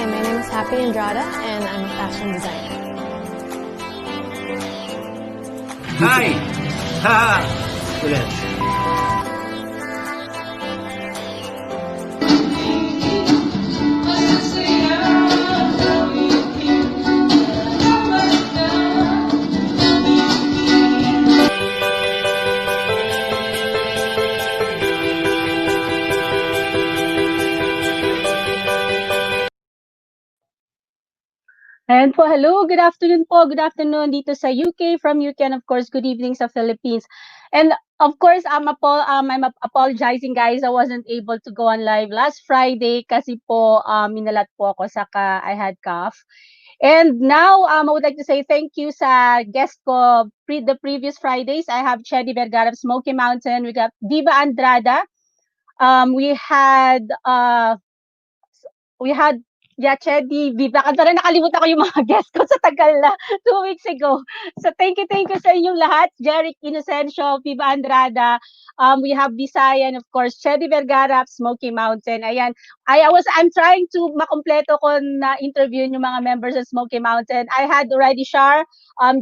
Hi, my name is Andrada, and I'm a fashion designer. Hi! Ha! Ulit. And po, hello, good afternoon po. Good afternoon dito sa UK, from UK, and of course, good evening sa Philippines. And of course, I'm apologizing, guys. I wasn't able to go on live last Friday kasi po minalat po ako saka I had cough. And now, I would like to say thank you sa guest ko the previous Fridays. I have Chedi Vergara of Smoky Mountain. We got Diva Andrada. We had Chedi, Viva. Parang nakalimutan ko yung mga guests ko sa tagal na, 2 weeks ago. So thank you sa inyong lahat. Jeric Inocencio, Viva Andrada. We have Visayan, of course, Chedi Vergara, Smoky Mountain. Ayan. I'm trying to makompleto ko na interview yung mga members of Smoky Mountain. I had already Shar,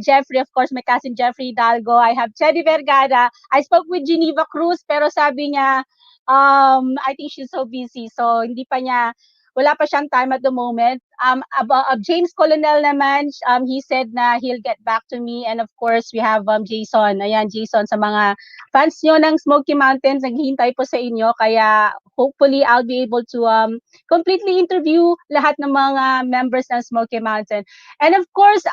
Jeffrey, of course, my cousin Jeffrey Hidalgo. I have Chedi Vergara. I spoke with Geneva Cruz, pero sabi niya, I think she's so busy. So hindi pa niya, wala pa siyang time at the moment. About James Colonel naman, he said na he'll get back to me. And of course, we have Jason. Ayan, Jason, sa mga fans nyo ng Smoky Mountains, naghihintay po sa inyo. Kaya hopefully, I'll be able to completely interview lahat ng mga members ng Smoky Mountain. And of course,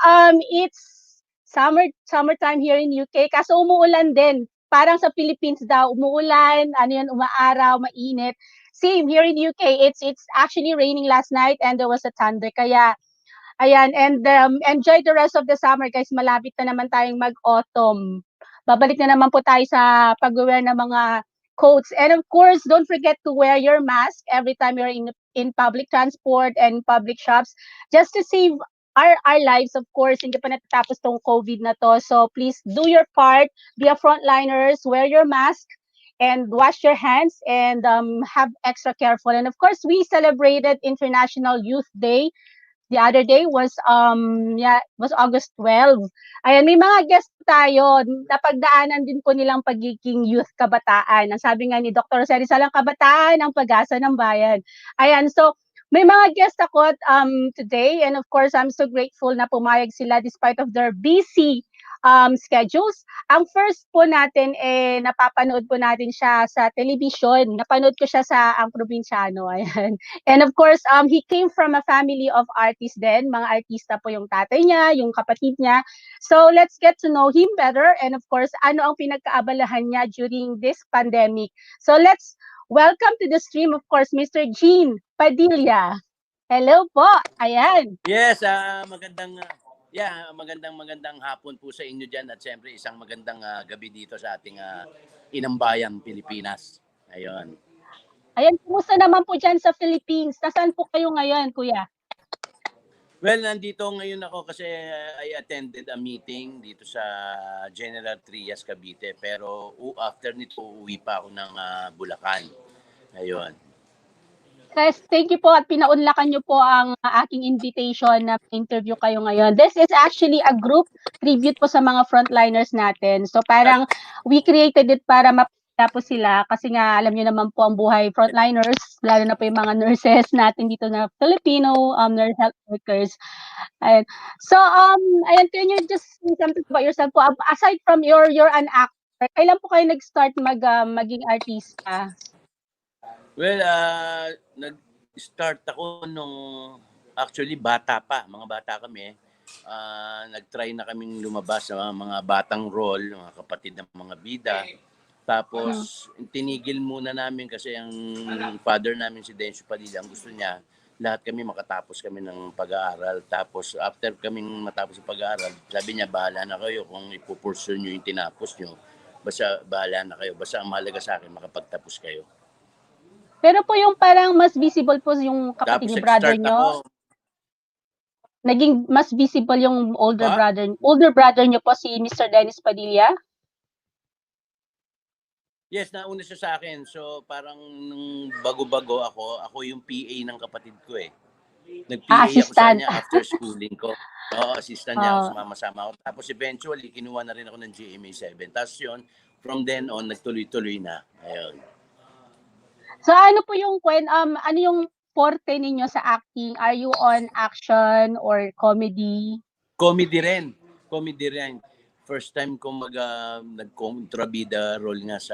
it's summertime here in UK. Kaso umuulan din. Parang sa Philippines daw, umuulan, umaaraw, mainit. Same here in UK. It's actually raining last night and there was a thunder. Kaya ayan, and enjoy the rest of the summer, guys. Malapit na naman tayong mag-autumn. Babalik na naman po tayo sa pag-wear ng mga coats. And of course, don't forget to wear your mask every time you're in public transport and public shops, just to save our lives. Of course, hindi pa natatapos tong COVID na to. So please do your part. Be a frontliners. Wear your mask and wash your hands and have extra careful. And of course, we celebrated International Youth Day. The other day was August 12. Ayan, may mga guest tayo. Napagdaanan din po nilang pagiging youth kabataan. Ang sabi nga ni Dr. Salang, kabataan ang pag-asa ng bayan. Ayan, so may mga guest ako today, and of course, I'm so grateful na pumayag sila despite of their busy schedules. Ang first po natin, napapanood po natin siya sa television. Napanood ko siya sa Ang Probinsyano. Ayan. And of course, he came from a family of artists din. Mga artista po yung tatay niya, yung kapatid niya. So let's get to know him better. And of course, ano ang pinagkaabalahan niya during this pandemic. So let's welcome to the stream, of course, Mr. Gene Padilla. Hello po. Ayan. Yes, magandang hapon po sa inyo dyan at siyempre isang magandang gabi dito sa ating inambayang Pilipinas. Ayun. Ayan, kumusta naman po dyan sa Philippines? Nasaan po kayo ngayon, kuya? Well, nandito ngayon ako kasi I attended a meeting dito sa General Trias, Cavite. Pero after nito, uuwi pa ako ng Bulacan. Ayun. Guys, thank you po at pinaunlakan niyo po ang aking invitation na interview kayo ngayon. This is actually a group tribute po sa mga frontliners natin. So parang we created it para mapagdala po sila kasi nga alam niyo naman po ang buhay frontliners, lalo na po yung mga nurses natin dito na Filipino nurse health workers. Ayan. So ayan, can you just say something about yourself po? Aside from you're an actor, kailan po kayo nag-start maging artista? Well, nag-start ako nung actually bata pa, mga bata kami. Nag-try na kaming lumabas sa mga batang role, mga kapatid ng mga bida. Tapos tinigil muna namin kasi ang father namin si Dulce Padilla, ang gusto niya lahat kami makatapos kami ng pag-aaral. Tapos after kaming matapos ang pag-aaral, sabi niya bahala na kayo kung ipupursue niyo yung tinapos niyo. Basta bahala na kayo. Basta ang mahalaga sa akin makapagtapos kayo. Pero po yung parang mas visible po yung kapatid ni brother nyo. Naging mas visible yung older brother nyo po si Mr. Dennis Padilla? Yes, nauna siya sa akin. So parang nung bago-bago ako yung PA ng kapatid ko eh. Nag-PA ako sa assistant. kanya after schooling ko. Oo, assistant niya ako, sumama-sama ako. Tapos eventually, kinuha na rin ako ng GMA 7. Tapos yun, from then on, nagtuloy-tuloy na. Ayun. So ano po yung ano yung forte ninyo sa acting? Are you on action or comedy? Comedy rin. Comedy rin. First time ko nag-kontrabida role nga sa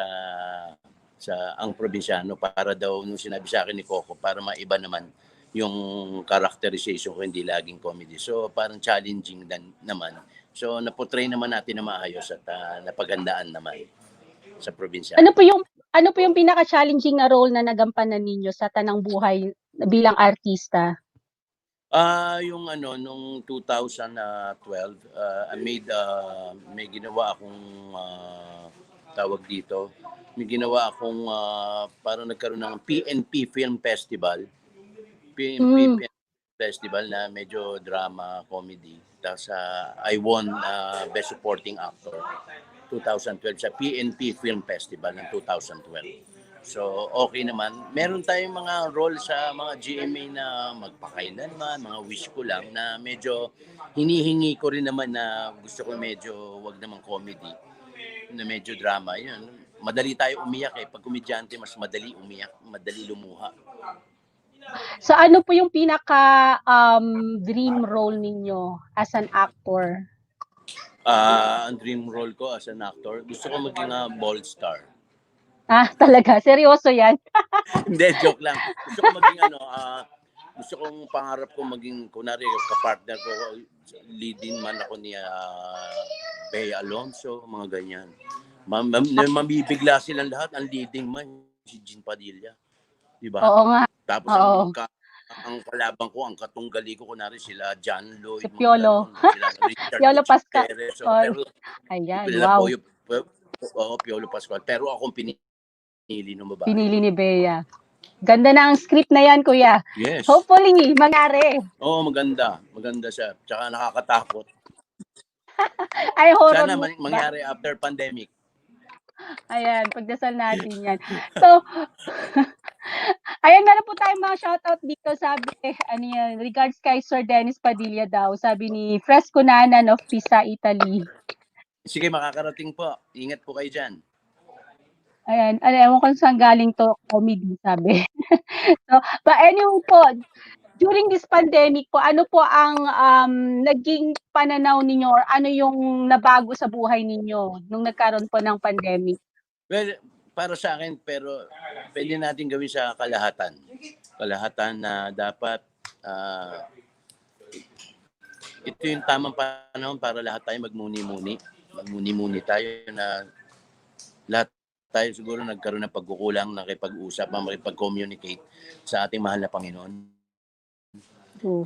Ang Probinsyano para daw nung sinabi sa akin ni Coco para maiba naman yung characterization ko, hindi laging comedy. So parang challenging naman. So naportray naman natin na maayos at napagandaan naman sa Probinsyano. Ano po yung pinaka-challenging na role na nagampanan ninyo sa tanang buhay bilang artista? Yung nung 2012, may ginawa akong tawag dito. May ginawa akong parang nagkaroon ng PNP Film Festival. PNP Film Festival na medyo drama comedy. Tapos I won Best Supporting Actor 2012 sa PNP Film Festival ng 2012. So, okay naman. Meron tayong mga role sa mga GMA na magpakailanman, mga wish ko lang na medyo hinihingi ko rin naman na gusto ko medyo wag namang comedy, na medyo drama. Yun. Madali tayo umiyak eh. Pag komedyante, mas madali umiyak, madali lumuha. So ano po yung pinaka dream role ninyo as an actor? Ang dream role ko as an actor, gusto ko maging ball star. Talaga? Seryoso yan? Hindi, joke lang. Gusto ko maging gusto kong pangarap ko maging, kunwari, kapartner ko, leading man ako ni Bea Alonso, mga ganyan. Mamibigla silang lahat, ang leading man, si Jean Padilla. Diba? Oo nga. Tapos ang kalaban ko, ang katunggali ko, kunwari sila John Lloyd, Si Piolo. sila Richard Piolo Pascal. Gutierrez. Pero, ayan, wow. Piolo Pascual. Pero akong pinili ng babae. Pinili ni Bea. Ganda na ang script na yan, kuya. Yes. Hopefully, mangyari. Oo, maganda. Maganda siya. Tsaka nakakatakot. Ay, horror. Sana mangyari after pandemic. Ayan, pagdasal natin yan. So, ayan, meron po tayong mga shoutout dito. Sabi, regards kay Sir Dennis Padilla daw. Sabi ni Fresco Nanan of Pisa, Italy. Sige, makakarating po. Ingat po kayo dyan. Ayan, ewan ko saan galing to, comedy, sabi. So, but anyway po, during this pandemic po, ano po ang naging pananaw ninyo or ano yung nabago sa buhay ninyo nung nagkaroon po ng pandemic? Well, para sa akin, pero pwede natin gawin sa kalahatan. Kalahatan na dapat ito yung tamang panahon para lahat tayo magmuni-muni. Magmuni-muni tayo na lahat tayo siguro nagkaroon ng pagkukulang, nakipag-usap, makipag-communicate sa ating mahal na Panginoon.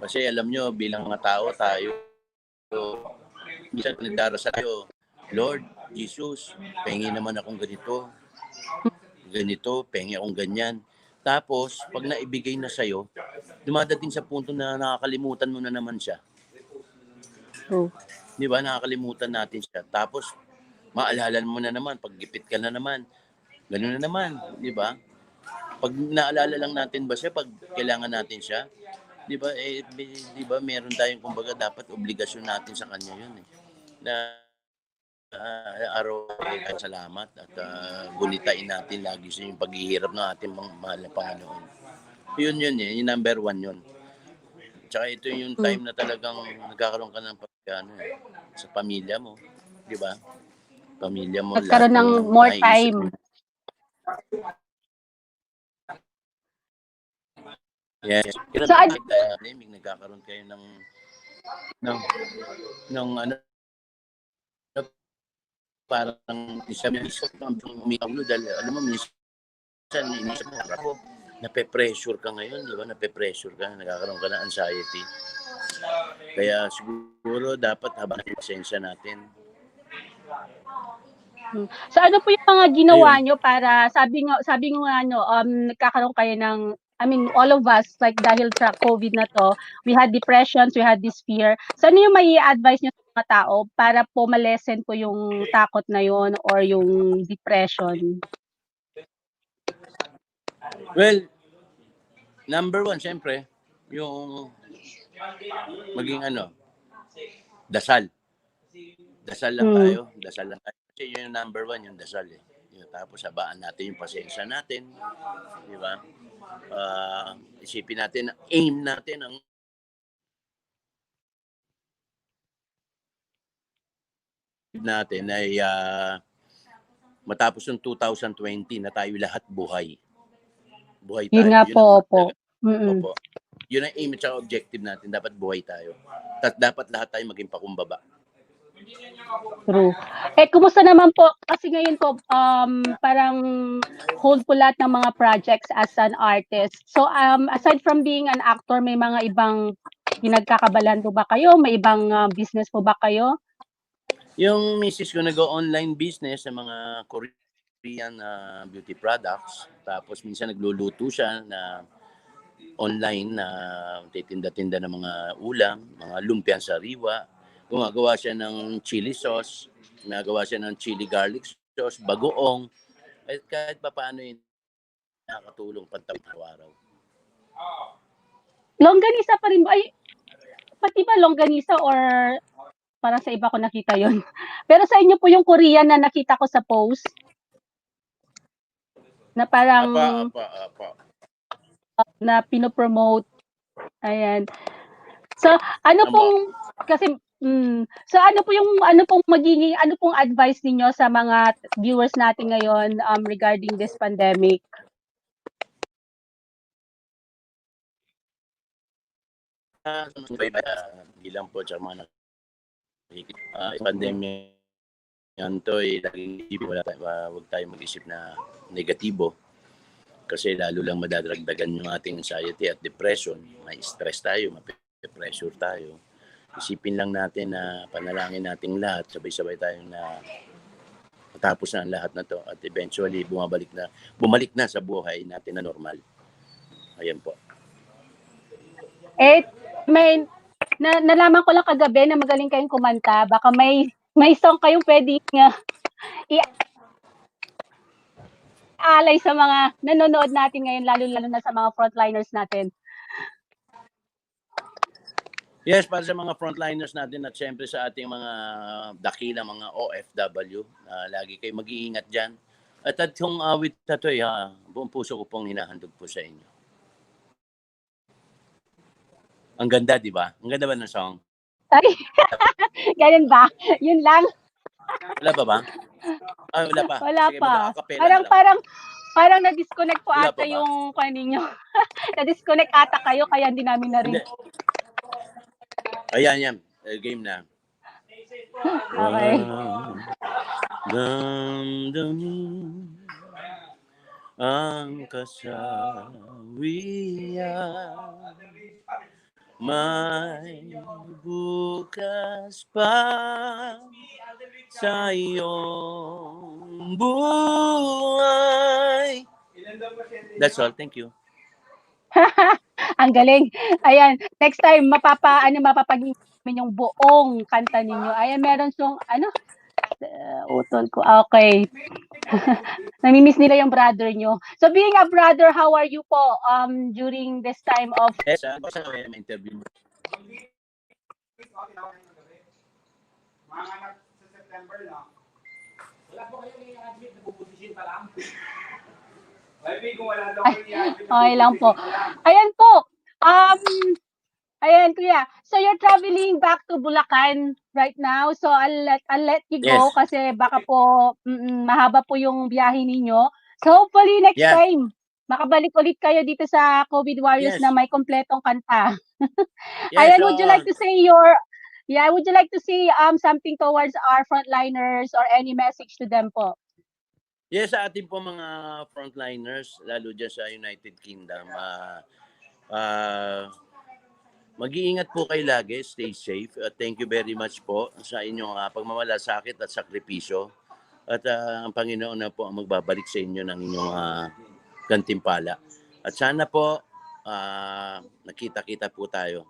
Kasi alam nyo, bilang mga tao tayo, minsan nagdarasal tayo, Lord, Jesus, pengi naman akong ganito, pengi akong ganyan. Tapos, pag naibigay na sa'yo, dumadating sa punto na nakakalimutan mo na naman siya. Di ba? Nakakalimutan natin siya. Tapos, maalala mo na naman, paggipit ka na naman, gano'n na naman, di ba? Pag naalala lang natin ba siya, pag kailangan natin siya, di ba, di ba, meron tayong, kumbaga, dapat obligasyon natin sa kanya yun eh. Na araw ay salamat at gunitain natin lagi sa yung paghihirap ng ating mahal na Panginoon. Yun yung number one yun. Tsaka ito yung time na talagang nagkakaroon ka ng sa pamilya mo, di ba? Pamilya mo. Nagkaroon ng more time. Yes. So, nagkakaroon kayo ng parang isang umitaw dahil alam mo minsan inisip mo ako nape-pressure ka ngayon, di ba? Nape-pressure ka, nagkakaroon ka ng anxiety. Kaya siguro dapat habang pasensya natin. So ano po yung mga ginawa nyo para sabi nga nagkakaroon kayo ng all of us, like dahil sa COVID na to, we had depressions, we had this fear. So ano yung may advice nyo sa mga tao para po malesen po yung takot na yon or yung depression? Well, number one, syempre, yung maging dasal. Dasal lang tayo. Dasal lang tayo. Kasi yun yung number 1, yung dasal eh. Tapos habaan natin yung pasensya natin. Di ba? Isipin natin, aim natin ang natin ay matapos yung 2020 na tayo lahat buhay. Buhay tayo. Yun nga po, opo. Opo. Yun ang aim at objective natin. Dapat buhay tayo. Dapat lahat tayo maging pakumbaba. True. Kumusta naman po? Kasi ngayon po, parang hold po lahat ng mga projects as an artist. So, aside from being an actor, may mga ibang pinagkakabalan po ba kayo? May ibang business po ba kayo? Yung misis ko nag-online business sa mga Korean beauty products. Tapos minsan nagluluto siya na online na titinda-tinda ng mga ulam, mga lumpiang sariwa. Gumagawa siya ng chili sauce, nagawa siya ng chili garlic sauce, bagoong. At kahit pa paano yun, nakakatulong pantang-araw. Longganisa pa rin ba? Ay, pati ba longganisa or parang sa iba ko nakita yon. Pero sa inyo po yung Korean na nakita ko sa post. Na parang na pinopromote. Ayan. So, ano pong kasi so ano pong magiging advice ninyo sa mga viewers natin ngayon regarding this pandemic? Bilang po sa mga pandemya yan to laging huwag tayo mag-isip na negatibo kasi lalo lang madadragdagan yung ating anxiety at depression. May stress tayo, pressure tayo. Isipin lang natin na panalangin nating lahat, sabay-sabay tayong na matapos na ang lahat na to at eventually bumalik na sa buhay natin na normal. Ayan po. May nalaman ko lang kagabi na magaling kayong kumanta. Baka may song kayong pwedeng i-alay sa mga nanonood natin ngayon, lalo na sa mga frontliners natin. Yes, para sa mga frontliners natin at syempre sa ating mga dakila, mga OFW, lagi kayo mag-iingat dyan. At yung awit na ito, buong puso ko pong hinahandog po sa inyo. Ang ganda, di ba? Ang ganda ba ng song? Ay, ganyan ba? Yun lang? Wala ba? Wala pa. Wala Sige, pa. Parang na-disconnect po ata yung kaninyo. Na-disconnect ata kayo, kaya hindi namin na-reach. Ayan. Game na. Okay. Damdamin ang kasawian, may bukas pa sa iyong buhay. That's all. Thank you. Ang galing. Ayan, next time mapapagin yung buong kanta ninyo. Ayan, meron siyang utol ko. Okay. Namimiss nila yung brother nyo. So being a brother, how are you po during this time of Yes, basta may interview mo. Mga anak sa September na. Wala po kayo i-admit na pupusisin pa lang. Okay lang po. Ayan po. Ayan, kuya. So you're traveling back to Bulacan right now. So I'll let you go kasi baka po mahaba po yung biyahe ninyo. So hopefully next time makabalik ulit kayo dito sa COVID Warriors na may kompletong kanta. Ayan, would you like to say something towards our frontliners or any message to them po? Yes, sa ating po mga frontliners, lalo dyan sa United Kingdom, mag-iingat po kayo lagi, stay safe. Thank you very much po sa inyong pagmamalasakit at sakripisyo. At ang Panginoon na po ang magbabalik sa inyo ng inyong gantimpala. At sana po, nakita-kita po tayo.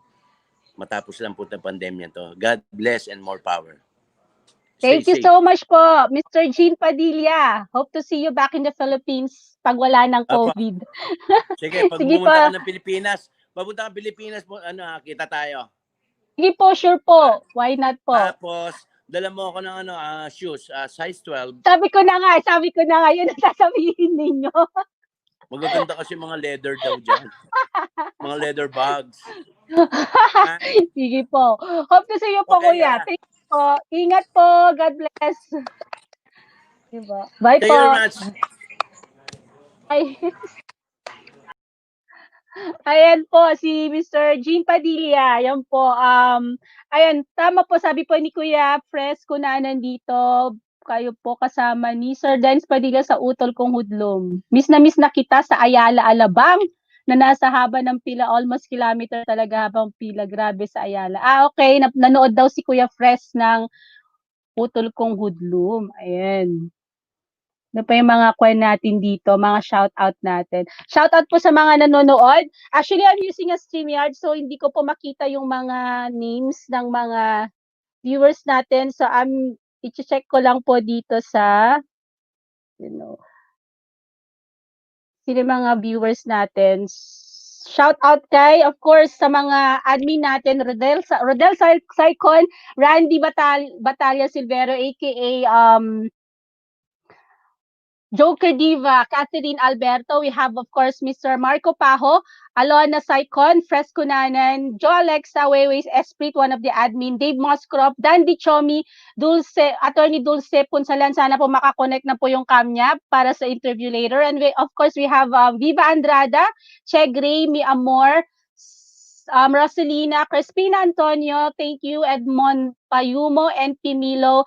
Matapos lang po ng pandemya to. God bless and more power. Thank you so much po, Mr. Jean Padilla. Hope to see you back in the Philippines pag wala ng COVID. Sige, pag pumunta ka ng Pilipinas, papunta ka Pilipinas po, kita tayo. Sige po, sure po. Why not po? Tapos, dala mo ako ng shoes, size 12. Sabi ko na nga, yun ang sasabihin ninyo. Magaganda kasi mga leather daw dyan. Mga leather bags. Sige po. Hope to see you po, Okay, kuya. Thank you po. Ingat po. God bless. Diba? Bye Thank po. you very much. Bye. Ayan po, si Mr. Jean Padilla. Ayan po. Ayan, tama po. Sabi po ni Kuya Fresco na nandito. Kayo po kasama ni Sir Dance Padilla sa utol kong hudlom. Miss na kita sa Ayala, Alabang na nasa haba ng pila, almost kilometer talaga habang pila. Grabe sa Ayala. Okay. Nanood daw si Kuya Fres ng utol kong hudlom. Ayan. Ano pa yung mga kwen natin dito, mga shoutout natin. Shoutout po sa mga nanonood. Actually, I'm using a StreamYard, so hindi ko po makita yung mga names ng mga viewers natin. So, i-check ko lang po dito sa, sino mga viewers natin. Shoutout kay, of course, sa mga admin natin, Rodel Saicon, Randy Batalya Silvero, aka Joker Diva, Catherine Alberto. We have, of course, Mr. Marco Pajo, Alona Saicon, Fresco Nanan, Joe Alexa, Weiwei's Esprit, one of the admin, Dave Moscrop, Dandy Chomi, Attorney Dulce Punzalan. Sana po makakonect na po yung cam niya para sa interview later. And of course, we have Viva Andrada, Che Gray, Mi Amor, Rosalina, Crispina Antonio, thank you, Edmond Payumo, and Pimilo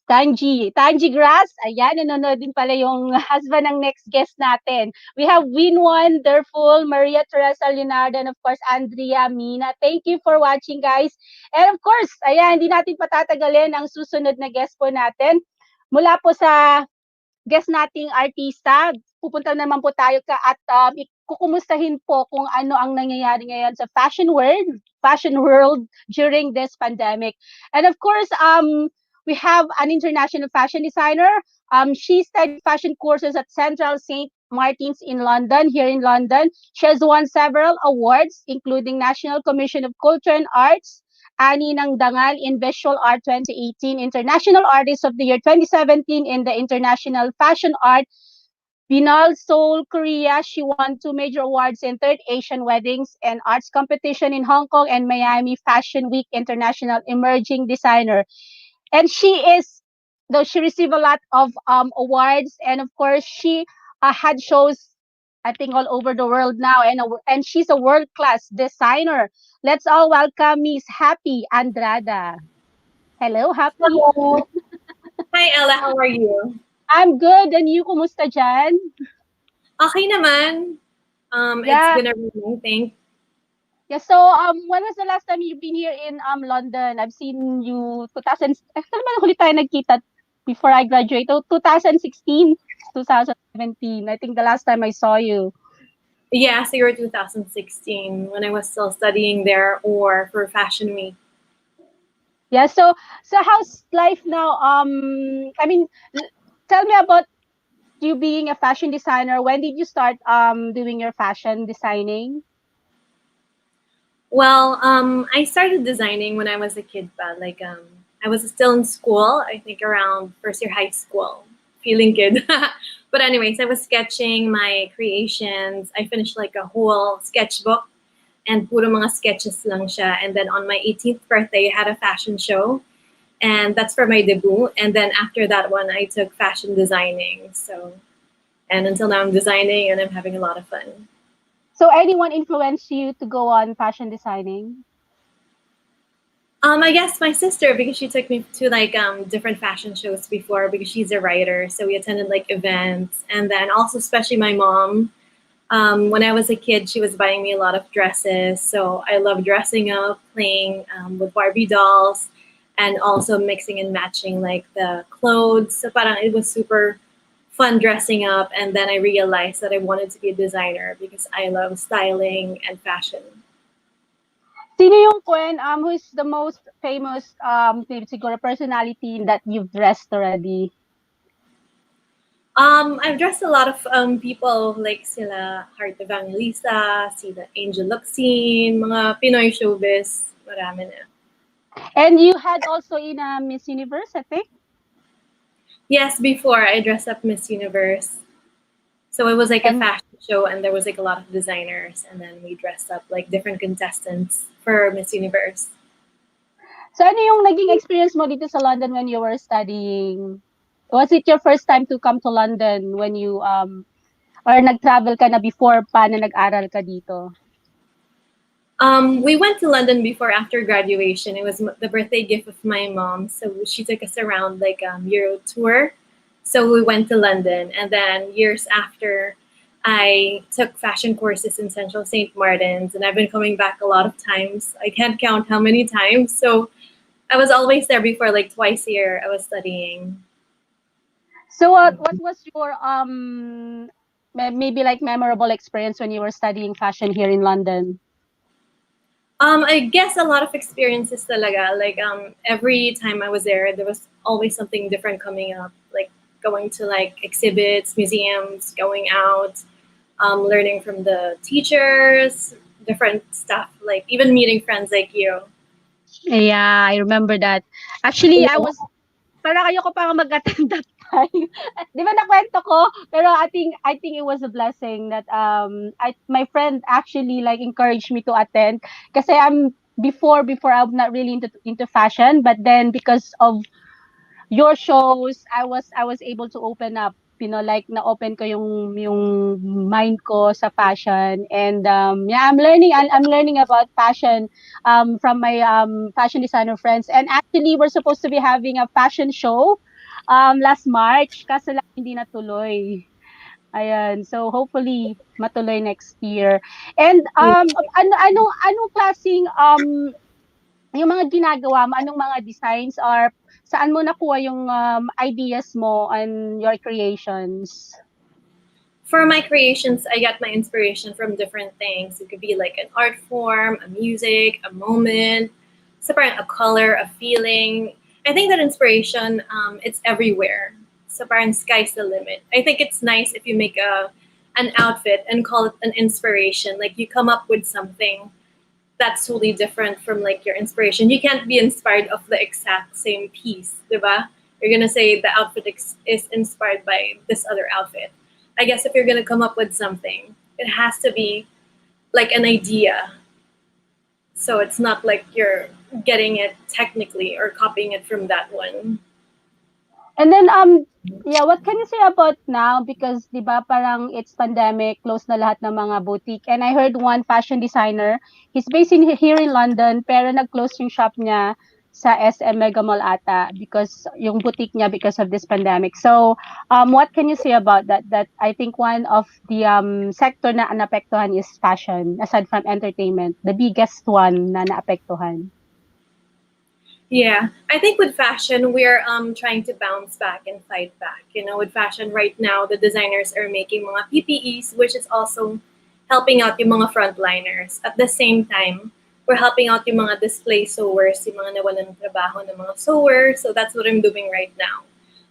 Tanji Grass, ayan, nanonood din pala yung husband ng next guest natin. We have Win Wonderful, Maria Teresa Leonardo, and of course, Andrea Mina. Thank you for watching, guys. And of course, ayan, hindi natin patatagalin ang susunod na guest po natin. Mula po sa guest nating artista, pupunta naman po tayo at kukumustahin po kung ano ang nangyayari ngayon sa fashion world during this pandemic. And of course, we have an international fashion designer. She studied fashion courses at Central St. Martin's in London, here in London. She has won several awards, including National Commission of Culture and Arts, Annie ng Dangal in Visual Art 2018, International Artist of the Year 2017 in the International Fashion Art Biennale Seoul, Korea. She won 2 major awards in Third Asian Weddings and Arts Competition in Hong Kong and Miami Fashion Week International Emerging Designer. And she received a lot of awards, and of course, she had shows, I think, all over the world now, and she's a world-class designer. Let's all welcome Miss Happy Andrada. Hello, Happy. Hello. Hi, Ella. How are you? I'm good. And you, kumusta dyan? Okay naman. Yeah. It's been a really thing. Yeah, so when was the last time you've been here in London? I've seen you 2000. Kailan ba huli tayo nagkita before I graduated? 2016, 2017. I think the last time I saw you. Yeah, so you were 2016 when I was still studying there or for Fashion Week. Yeah, so how's life now? I mean, tell me about you being a fashion designer. When did you start doing your fashion designing? Well, I started designing when I was a kid, but I was still in school, I think around first year high school, feeling good. But anyways, I was sketching my creations. I finished like a whole sketchbook and puro mga sketches lang siya. And then on my 18th birthday, I had a fashion show. And that's for my debut. And then after that one, I took fashion designing. And until now I'm designing and I'm having a lot of fun. So anyone influenced you to go on fashion designing? I guess my sister, because she took me to different fashion shows before because she's a writer. So we attended like events. And then also especially my mom, when I was a kid, she was buying me a lot of dresses. So I love dressing up, playing with Barbie dolls, and also mixing and matching like the clothes. So parang it was super fun dressing up. And then I realized that I wanted to be a designer because I love styling and fashion. Sino yung who is the most famous siguro personality that you've dressed already? I've dressed a lot of people like sila Heart Evangelista, sila Angel Luxine, mga Pinoy showbiz, marami na. And you had also in a Miss Universe, I think. Yes, before I dressed up Miss Universe. So it was like a And- fashion show and there was like a lot of designers and then we dressed up like different contestants for Miss Universe. So ano yung naging experience mo dito sa London when you were studying? Was it your first time to come to London when you or nag-travel ka na before pa na nag-aral ka dito? We went to London before after graduation. It was the birthday gift of my mom. So she took us around like Euro tour. So we went to London and then years after I took fashion courses in Central St. Martin's and I've been coming back a lot of times. I can't count how many times. So I was always there before, like twice a year I was studying. So what was your maybe like memorable experience when you were studying fashion here in London? I guess a lot of experiences talaga. Like every time I was there was always something different coming up. Like going to like exhibits, museums, going out, learning from the teachers, different stuff. Like even meeting friends like you. Yeah, I remember that. Actually, I was parang ayoko parang mag-attend that time. Di ba nakwento ko? Pero I think it was a blessing that my friend actually like encouraged me to attend kasi before I'm not really into fashion, but then because of your shows, I was able to open up, like na-open ko yung mind ko sa fashion. And yeah, I'm learning about fashion from my fashion designer friends. And actually, we're supposed to be having a fashion show last March, kaso lang hindi natuloy. Ayan. So hopefully matuloy next year. And ano klaseng yung mga ginagawa mo, anong mga designs or saan mo nakuha yung ideas mo on your creations? For my creations, I get my inspiration from different things. It could be like an art form, a music, a moment, so parang a color, a feeling. I think that inspiration, it's everywhere. So parang sky's the limit. I think it's nice if you make an outfit and call it an inspiration. Like you come up with something that's totally different from like your inspiration. You can't be inspired of the exact same piece, diba? You're gonna say the outfit is inspired by this other outfit. I guess if you're gonna come up with something, it has to be like an idea. So it's not like you're getting it technically or copying it from that one. And then yeah, what can you say about now, because 'di ba parang it's pandemic, close na lahat ng mga boutique. And I heard one fashion designer, he's based here in London, pero nag-close yung shop niya sa SM Mega Mall ata because yung boutique niya because of this pandemic. So what can you say about that? That I think one of the sector na naapektuhan is fashion, aside from entertainment, the biggest one na naapektuhan. Yeah, I think with fashion, we're trying to bounce back and fight back. You know, with fashion right now, the designers are making mga PPEs, which is also helping out yung mga frontliners. At the same time, we're helping out yung mga display sewers, yung mga nawalan ng trabaho ng mga sewers. So that's what I'm doing right now.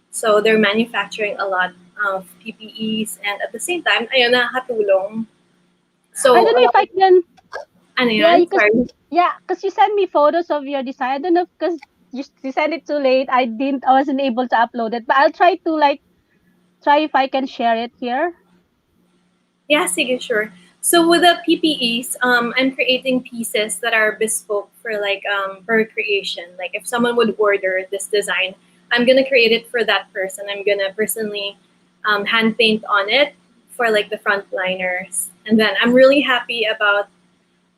So they're manufacturing a lot of PPEs, and at the same time, ayun, nakakatulong. So I don't know if I can. ano Yeah, yun? Sorry. because you sent me photos of your design. I don't know because you sent it too late. I wasn't able to upload it, but I'll try to try if I can share it here. Yeah, sige, sure. So with the PPEs, I'm creating pieces that are bespoke for like per creation. Like if someone would order this design, I'm gonna create it for that person. I'm gonna personally hand paint on it for like the frontliners, and then I'm really happy about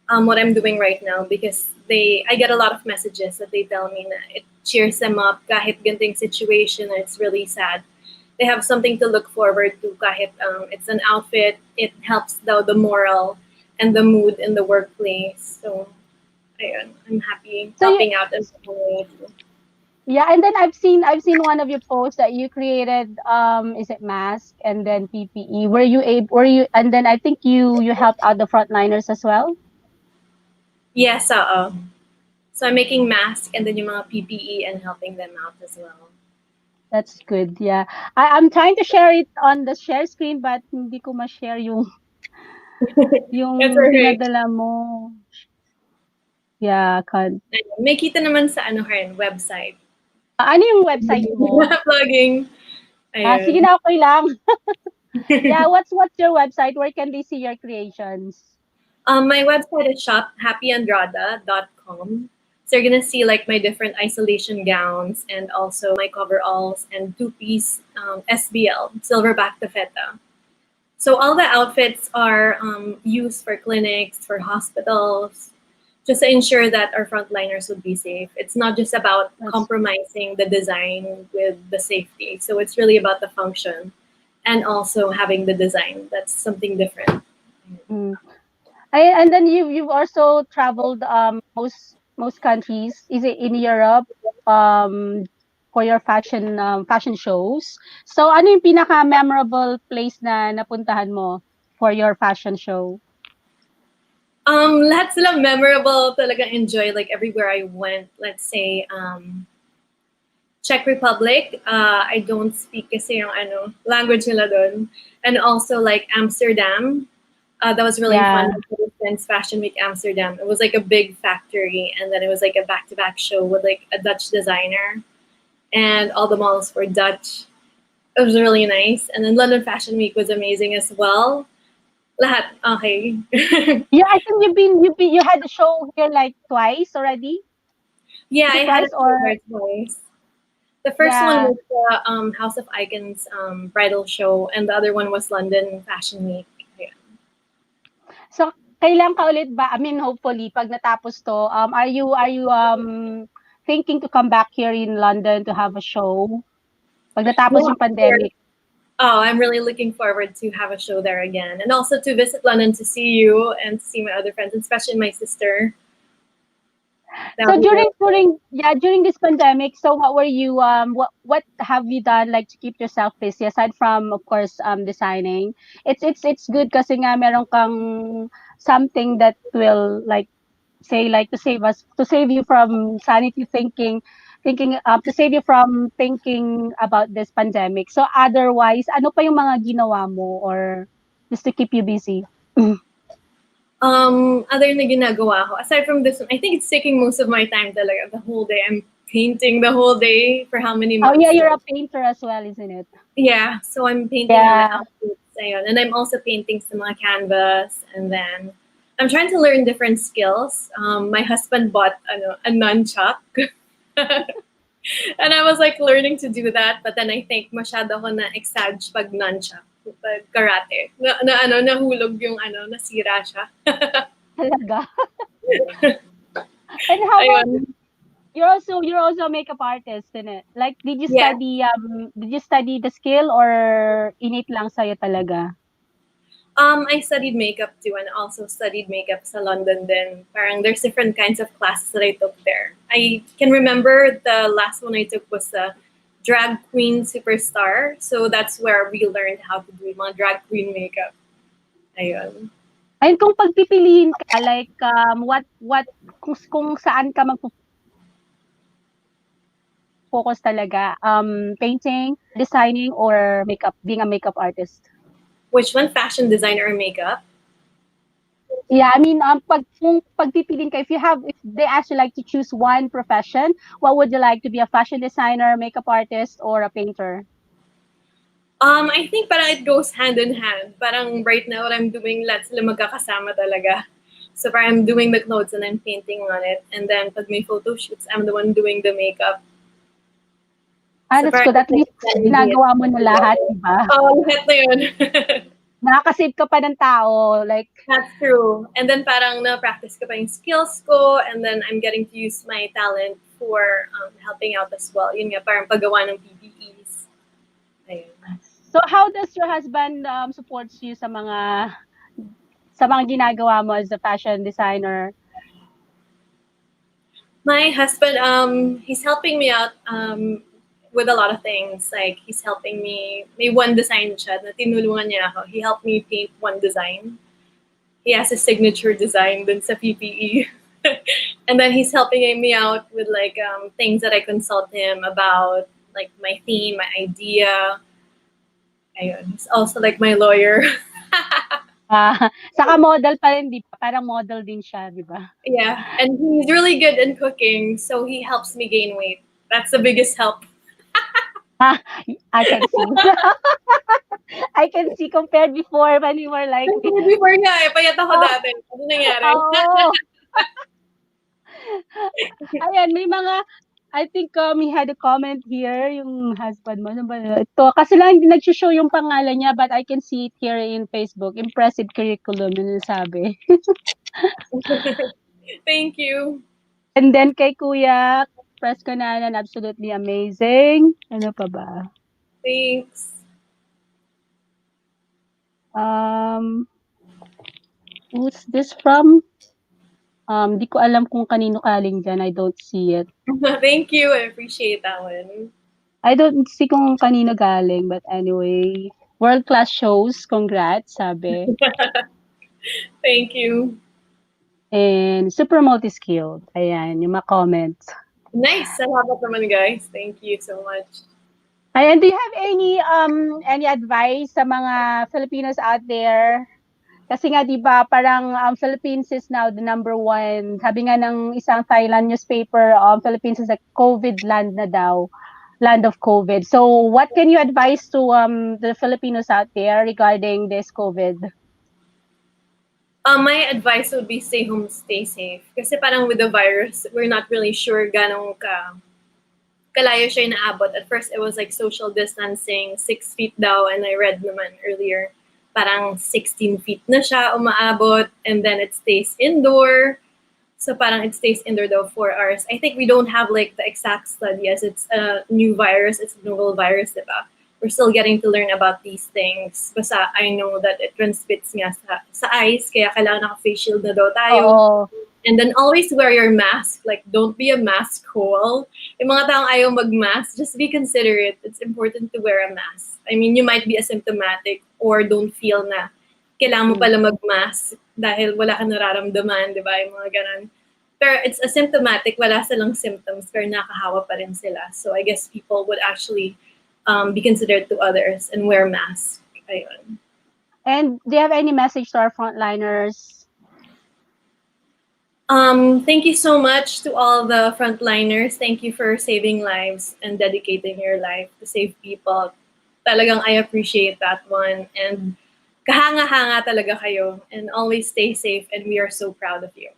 what I'm doing right now because I get a lot of messages that they tell me that it cheers them up kahit ganting situation or it's really sad. They have something to look forward to kahit it's an outfit. It helps the moral and the mood in the workplace. So ayun, I'm happy So helping out and Yeah, and then I've seen one of your posts that you created is it mask and then PPE. Were you and then I think you helped out the frontliners as well? yes, so I'm making masks and then yung mga PPE and helping them out as well. That's good. Yeah. I'm trying to share it on the share screen but hindi ko ma-share yung It's alright. pinadala mo. Yeah, May kita naman sa ano rin, website. ano yung website mo? Vlogging. Sige Ayun. na, okay lang. Yeah, what's your website? Where can they see your creations? My website is shophappyandrada.com. So you're gonna see like my different isolation gowns and also my coveralls and two-piece SBL, silverback taffeta. So all the outfits are used for clinics, for hospitals, just to ensure that our frontliners would be safe. It's not just about compromising the design with the safety. So it's really about the function and also having the design. That's something different. Mm. And then you've also traveled most countries. Is it in Europe for your fashion shows? So ano yung pinaka memorable place na napuntahan mo for your fashion show? Lahat sila memorable, talaga enjoy like everywhere I went. Let's say Czech Republic. I don't speak kasi yung language nila dun. And also like Amsterdam. That was really fun. Since Fashion Week Amsterdam, it was like a big factory, and then it was like a back-to-back show with like a Dutch designer, and all the models were Dutch. It was really nice. And then London Fashion Week was amazing as well. Lahat okay. Yeah, I think you had a show here like twice already. Yeah, I had a show or here twice. The first one was the House of Icons bridal show, and the other one was London Fashion Week. Yeah. So, kailan ka ulit ba? I mean, hopefully, pag natapos to, are you thinking to come back here in London to have a show? Pag natapos yung pandemic. Oh, I'm really looking forward to have a show there again, and also to visit London to see you and to see my other friends, especially my sister. So during this pandemic, so what were you what have you done like to keep yourself busy aside from of course designing? It's good kasi nga meron kang something that will like say like to save you from sanity thinking to save you from thinking about this pandemic. So otherwise, ano pa yung mga ginawa mo or just to keep you busy? Other na ginagawa ko, aside from this one, I think it's taking most of my time talaga, the whole day. I'm painting the whole day for how many months? Oh yeah, you're a painter as well, isn't it? Yeah, so I'm painting on the outfits, ayun. And I'm also painting sa mga canvas, and then I'm trying to learn different skills. My husband bought a nunchuck. And I was like learning to do that, but then I think masyado ko na exage pag nunchuck. Pag karate. Nahulog yung nasira siya. Talaga? And how about you're also a makeup artist, isn't it? Like did you study the skill or innate lang sa'yo talaga? I studied makeup too, and also studied makeup sa London then. Parang there's different kinds of classes that I took there. I can remember the last one I took was the drag queen superstar. So that's where we learned how to do mga drag queen makeup. Ayun. Ayun, kung pagpipiliin ka, like, what, kung saan ka focus talaga, painting, designing, or makeup, being a makeup artist? Which one? Fashion designer or makeup? Yeah, I mean, kung pagpipiliin ka, if they ask you like to choose one profession, what would you like to be, a fashion designer, makeup artist, or a painter? I think parang it goes hand in hand. Parang right now what I'm doing, lahat sila magkakasama talaga. So parang I'm doing the clothes and I'm painting on it. And then pag may photo shoots, I'm the one doing the makeup. That's good. At least ginagawa mo na lahat, diba? Lahat na yun. Nakakasave ka pa ng tao, like. That's true. And then parang na-practice ka pa yung skills ko, and then I'm getting to use my talent for helping out as well. Yun nga, parang paggawa ng PPEs. Ayun. So how does your husband supports you sa mga ginagawa mo as a fashion designer? My husband, he's helping me out with a lot of things. Like, he's helping me. May one design siya na tinulungan niya ako. He helped me paint one design. He has a signature design dun sa PPE. And then he's helping me out with like things that I consult him about, like my theme, my idea. Ayun. He's also like my lawyer. Saka model pa rin, di ba? Parang model din siya, di ba? Yeah, and he's really good in cooking, so he helps me gain weight. That's the biggest help. I can see. I can see compared before when you were like, Before nga eh, payat ako dati. Ano nangyari? oh. Ayan, may mga, I think he had a comment here, yung husband mo. Ano ba ito? Kasi lang hindi nag-show yung pangalan niya, but I can see it here in Facebook. Impressive curriculum, yun yung sabi. Thank you. And then kay Kuya, press ko na absolutely amazing. Ano pa ba? Thanks. Who's this from? Di ko alam kung kanino kaling dyan. I don't see it. Thank you. I appreciate that one. I don't see kung kanino galing. But anyway, world-class shows. Congrats, sabi. Thank you. And super multi-skilled. Ayan, yung mga comments. Nice. Salamat naman, guys. Thank you so much. Ayan, do you have any advice sa mga Filipinos out there? Kasi nga, di ba, parang Philippines is now the #1. Sabi nga ng isang Thailand newspaper, Philippines is a COVID land na daw. Land of COVID. So, what can you advise to the Filipinos out there regarding this COVID? My advice would be stay home, stay safe. Kasi parang with the virus, we're not really sure ganong kalayo siya inaabot. At first, it was like social distancing, 6 feet daw. And I read naman earlier, parang 16 feet na siya umaabot. And then it stays indoor. So parang it stays indoor daw 4 hours. I think we don't have like the exact study as it's a new virus. It's a novel virus, diba? We're still getting to learn about these things. Basta I know that it transmits nga sa eyes, kaya kailangan naka-face shield na daw tayo. Oo. And then always wear your mask. Like, don't be a mask hole. Yung mga taong ayaw mag-mask, just be considerate. It's important to wear a mask. I mean, you might be asymptomatic or don't feel na kailangan mo pala mag-mask dahil wala ka nararamdaman, di ba? Yung mga ganun. Pero it's asymptomatic, wala silang symptoms, pero nakahawa pa rin sila. So I guess people would actually be considerate to others and wear masks. Ayun. And do you have any message to our frontliners? Thank you so much to all the frontliners. Thank you for saving lives and dedicating your life to save people. Talagang I appreciate that one. And kahanga-hanga talaga kayo. And always stay safe. And we are so proud of you.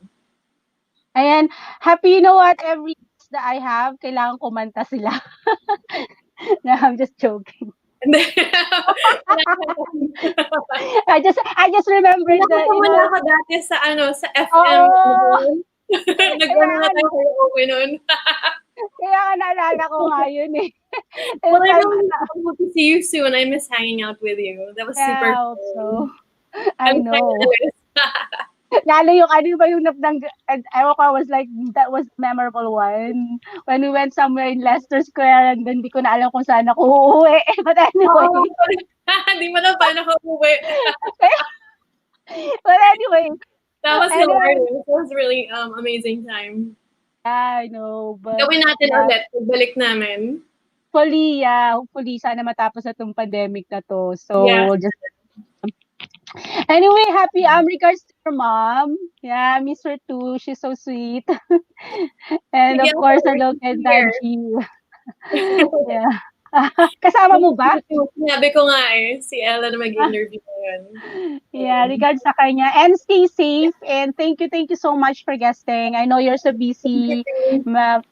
Ayan, happy, you know what, every guest that I have, kailangan kumanta sila. No, I'm just joking. I just remembered that, you know. Ako dati sa FM. Nagano na tayo okay nun. Kaya nga naalala ko nga yun eh. Well, I hope to see you soon. I miss hanging out with you. That was super fun. fun. So, I know. Lalo yung ano ba yung I was like, that was memorable one. When we went somewhere in Leicester Square and then di ko na alam kung saan ako uuwi. But anyway. Di mo na paano ako uuwi. But anyway. That was hilarious. It was really amazing time. Yeah, I know. But, gawin natin ulit. Pagbalik namin. Hopefully, sana matapos na itong pandemic na to. So, yeah. Anyway, happy regards to your mom. Yeah, I miss her too. She's so sweet. And of course, hello kay Daji. Yeah. Kasama mo ba? Sinabi ko nga si Ella na mag-interview ngayon. Yeah, regards sa kanya. And stay safe. And thank you so much for guesting. I know you're so busy.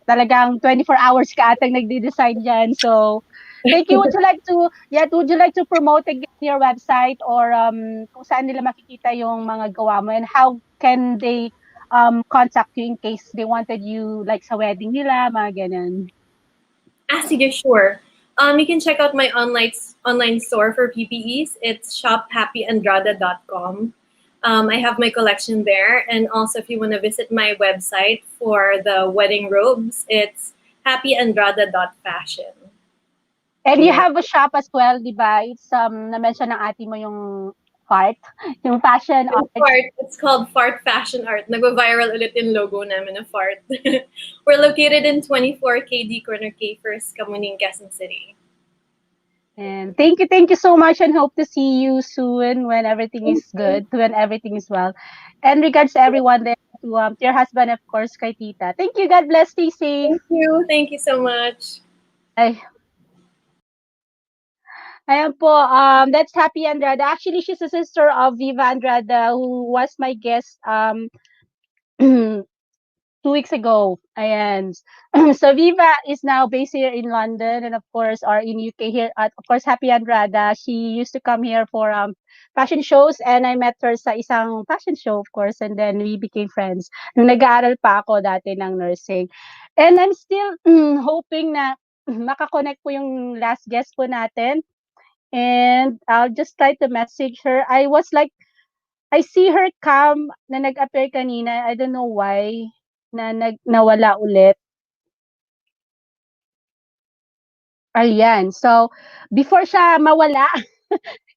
Talagang 24 hours ka atang nagde-design dyan. So, thank you. Would you like to promote again your website or kung saan nila makikita yung mga gawa mo and how can they contact you in case they wanted you like sa wedding nila, mga ganun? Sige, sure. You can check out my online store for PPEs. It's shophappyandrada.com. I have my collection there. And also, if you want to visit my website for the wedding robes, it's happyandrada.fashion. And you have a shop as well, di ba? It's na-mention ng ate mo yung fart, yung fashion Yung art. fart, it's called Fart Fashion Art. Nagva-viral ulit yung logo namin na fart. We're located in 24 KD Corner K First, Kamuning, Quezon City. And thank you so much, and hope to see you soon when everything is good, when everything is well. And regards to everyone there, to your husband, of course, kay Tita. Thank you. God bless. Stay safe. Thank you so much. Ay. Ayan po, that's Happy Andrada. Actually, she's a sister of Viva Andrada, who was my guest 2 weeks ago. Ayan. So Viva is now based here in London, and of course, or in UK here. At of course, Happy Andrada. She used to come here for fashion shows, and I met her sa isang fashion show, of course, and then we became friends. Nung nag-aaral pa ako dati ng nursing. And I'm still hoping na makakonect po yung last guest po natin. And I'll just try to message her. I was like, I see her come na nag-appear kanina. I don't know why na nawala ulit. Ayan. So, before siya mawala,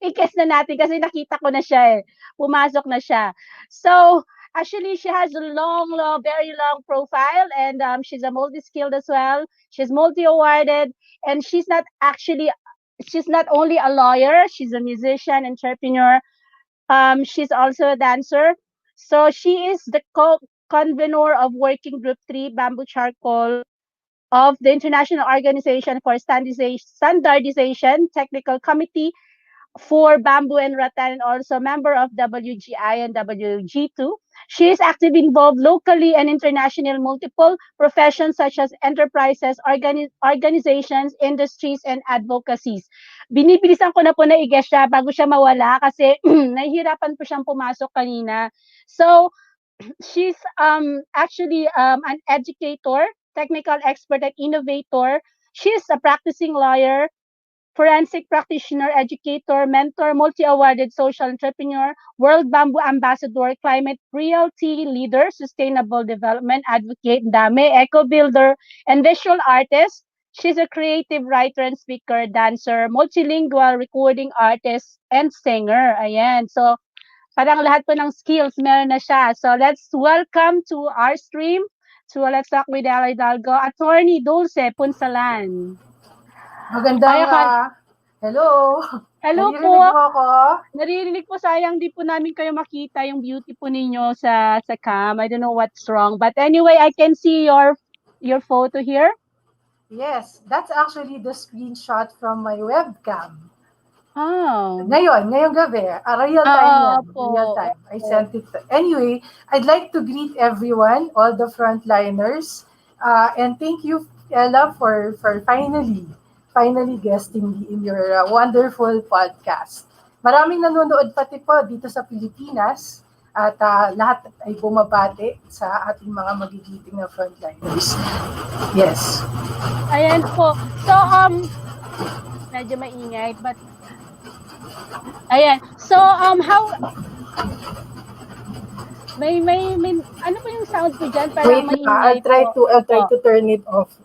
i-guess na natin kasi nakita ko na siya eh. Pumasok na siya. So, actually, she has a long, very long profile, and she's a multi-skilled as well. She's multi-awarded, and she's not only a lawyer, she's a musician, entrepreneur. She's also a dancer. So she is the convener of Working Group 3 Bamboo Charcoal of the International Organization for Standardization Technical Committee for Bamboo and Rattan, and also member of WGI and WG2. She is actively involved locally and internationally in multiple professions such as enterprises, organizations, industries, and advocacies. Binibilisan ko na po na i-guess siya bago siya mawala kasi nahihirapan po siyang pumasok kanina. So, she's actually an educator, technical expert, and innovator. She's a practicing lawyer, forensic practitioner, educator, mentor, multi-awarded social entrepreneur, World Bamboo Ambassador, climate realty leader, sustainable development advocate, dami, eco builder, and visual artist. She's a creative writer and speaker, dancer, multilingual recording artist, and singer. Ayan. So, parang lahat po ng skills meron na siya. So, let's welcome to our stream to Let's Talk with Ela Hidalgo, Attorney Dulce Punzalan. Magandang, hello. Hello po. Naririnig mo ako? Naririnig po, sayang di po namin kayo makita yung beauty po ninyo sa cam. I don't know what's wrong. But anyway, I can see your photo here. Yes, that's actually the screenshot from my webcam. Oh. Ngayong gabi. Real time yan. Real time. I sent it. Anyway, I'd like to greet everyone, all the frontliners. And thank you, Ella, for finally guesting me in your wonderful podcast. Maraming nanonood pati po dito sa Pilipinas at lahat ay bumabati sa ating mga magigiting na frontliners. Yes. Ayan po. So, medyo maingay, but ayan. So, how may ano po yung sound po dyan? Parang wait, maingay I'll try to turn it off.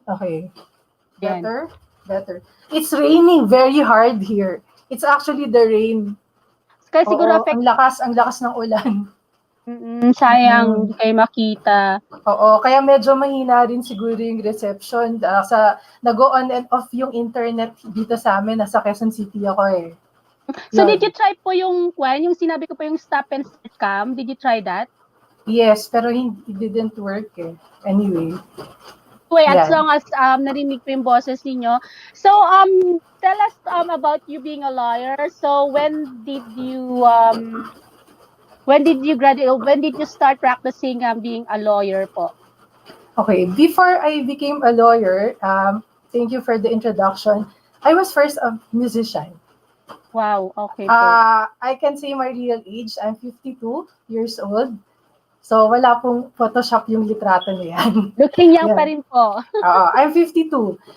Okay. Better? Better. It's raining very hard here. It's actually the rain. Kasi siguro ang lakas ng ulan. Sayang, hindi kayo makita. Oo, kaya medyo mahina rin siguro yung reception. Nag-go on and off yung internet dito sa amin. Nasa Quezon City ako eh. So, did you try po yung sinabi ko po yung stop and start cam? Did you try that? Yes, pero it didn't work eh. Anyway. As long as narinig ko yung boses ninyo. So, tell us about you being a lawyer. So, when did you graduate? When did you start practicing being a lawyer po? Okay, before I became a lawyer, thank you for the introduction. I was first a musician. Wow, okay. I can say my real age. I'm 52 years old. So, wala pong Photoshop yung litrato niya. Looking young pa rin po. I'm 52.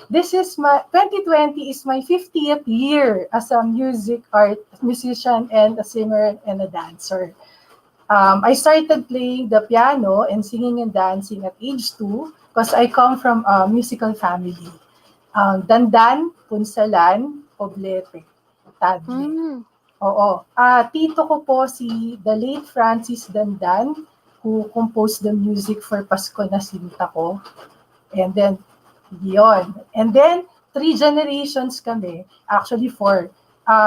2020 is my 50th year as a musician and a singer and a dancer. I started playing the piano and singing and dancing at age 2 because I come from a musical family. Dandan, Punzalan, Poblete, Tadle. Oo. Tito ko po si the late Francis Dandan, who composed the music for Pasko na Sinta Ko. And then, yun. And then, 3 generations kami. Actually, 4.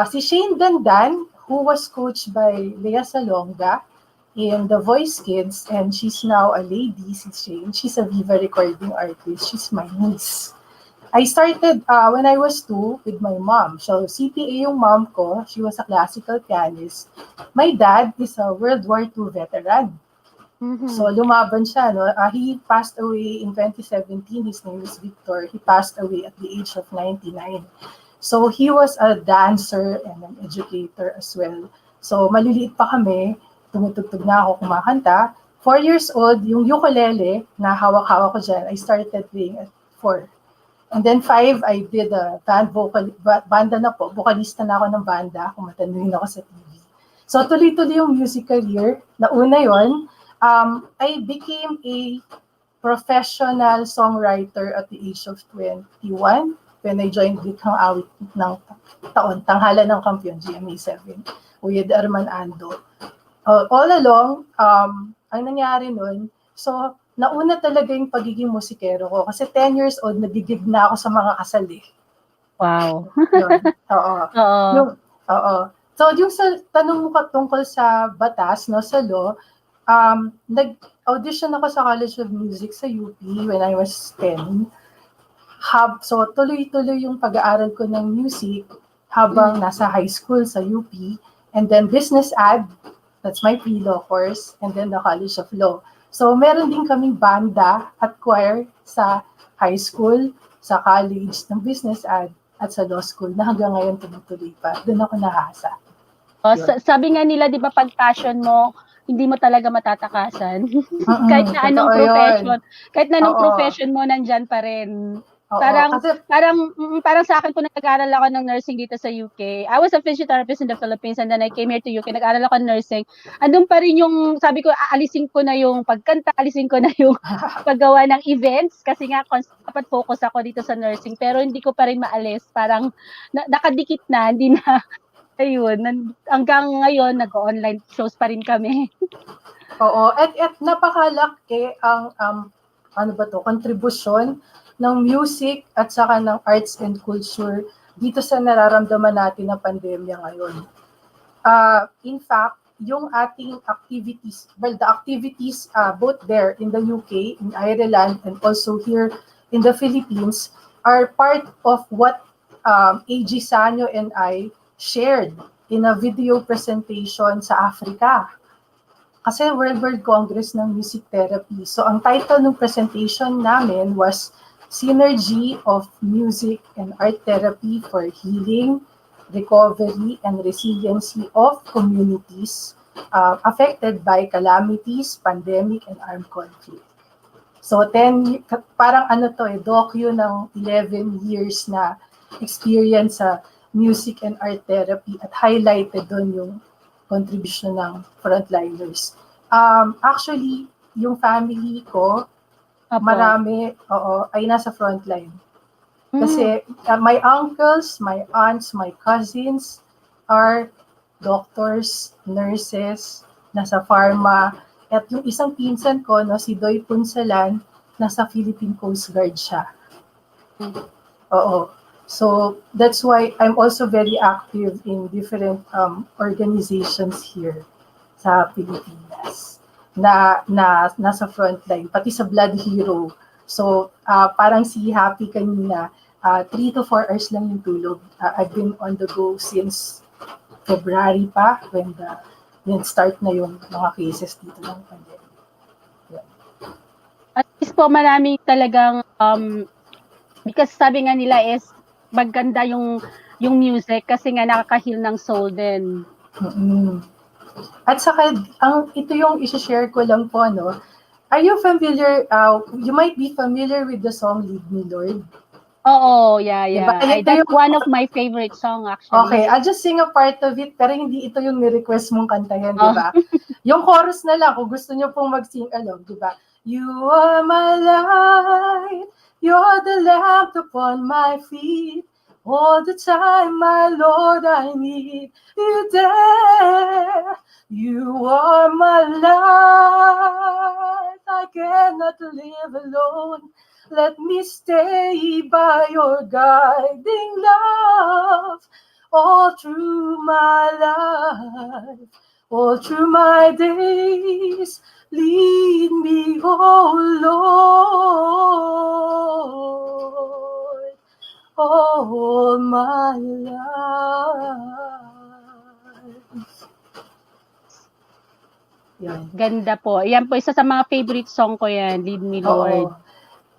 Si Shane Dandan, who was coached by Lea Salonga in The Voice Kids, and she's now a lady, si Shane. She's a Viva recording artist. She's my niece. I started when I was 2 with my mom. So, CPA yung mom ko. She was a classical pianist. My dad is a World War II veteran. So, lumaban siya. No? He passed away in 2017. His name is Victor. He passed away at the age of 99. So, he was a dancer and an educator as well. So, maliliit pa kami. Tumutugtog na ako kumakanta. 4 years old, yung ukulele na hawak-hawak ko dyan, I started playing at 4. And then 5, I did a banda na po. Vocalista na ako ng banda. Kumatan rin ako sa TV. So, tuloy-tuloy yung music career. Nauna yon, I became a professional songwriter at the age of 21 when I joined Likhang Awit ng taon, Tanghala ng Kampiyon, GMA7, with Arman Ando. All along, ang nangyari nun, so, nauna talaga yung pagiging musikero ko. Kasi 10 years old, nagigig na ako sa mga kasal eh. Wow. Yun. Oo. So, yung sa tanong mo tungkol sa batas, no, sa law, nag-audition ako sa College of Music sa UP when I was 10. So, tuloy-tuloy yung pag-aaral ko ng music habang nasa high school sa UP. And then business ad, that's my pre-law course, and then the College of Law. So, meron din kaming banda at choir sa high school, sa college, ng business ad, at sa law school, na hanggang ngayon tumutuloy pa. Doon ako nahasa. Sabi nga nila, di ba, pag passion mo, hindi mo talaga matatakasan. Kahit na anong profession. Kahit na anong profession mo, nandyan pa rin. Parang sa akin po nag-aaral ako ng nursing dito sa UK. I was a physiotherapist in the Philippines and then I came here to UK. Nag-aaral ako ng nursing. Andun pa rin yung, sabi ko, alisin ko na yung pagkanta, alisin ko na yung paggawa ng events kasi nga dapat focus ako dito sa nursing. Pero hindi ko pa rin maalis. Parang nakadikit na, hindi na. Ayun, hanggang ngayon, nag-online shows pa rin kami. Oo, at napakalaki ang, kontribusyon ng music at saka ng arts and culture dito sa nararamdaman natin na pandemya ngayon. In fact, yung ating activities, the activities both there in the UK, in Ireland, and also here in the Philippines are part of what AG Sanyo and I shared in a video presentation sa Africa. Kasi World Congress ng Music Therapy. So ang title ng presentation namin was Synergy of Music and Art Therapy for Healing, Recovery, and Resiliency of Communities affected by calamities, pandemic, and armed conflict. So parang docu ng 11 years na experience sa music and art therapy at highlighted doon yung contribution ng frontliners. Actually, yung family ko, marami, ay nasa frontline. Kasi my uncles, my aunts, my cousins are doctors, nurses, nasa pharma. At yung isang pinsan ko, no, si Dulce Punzalan, nasa Philippine Coast Guard siya. Oo. So that's why I'm also very active in different organizations here sa Pilipinas na nasa frontline, pati sa Blood Hero. So parang si Happy kanina, 3 to 4 hours lang yung tulog. I've been on the go since February pa when start na yung mga cases dito ng pandemic. Yeah. At least po marami talagang because sabi nga nila is maganda yung music kasi nga nakaka-heal ng soul din. At saka ito yung i-share ko lang po, no. Are you familiar, you might be familiar with the song Lead Me Lord? Oo, yeah. Diba? That's one of my favorite song actually. Okay, I'll just sing a part of it pero hindi ito yung ni-request mong kantahin, di ba? Yung chorus na lang kung gusto niyo pong mag-sing along, di ba? You are my light, you're the lamp upon my feet. All the time, my Lord, I need you there. You are my life, I cannot live alone. Let me stay by your guiding love all through my life, all through my days. Lead me, oh Lord, all my life. Yan. Ganda po. Yan po, isa sa mga favorite song ko yan, Lead Me Lord.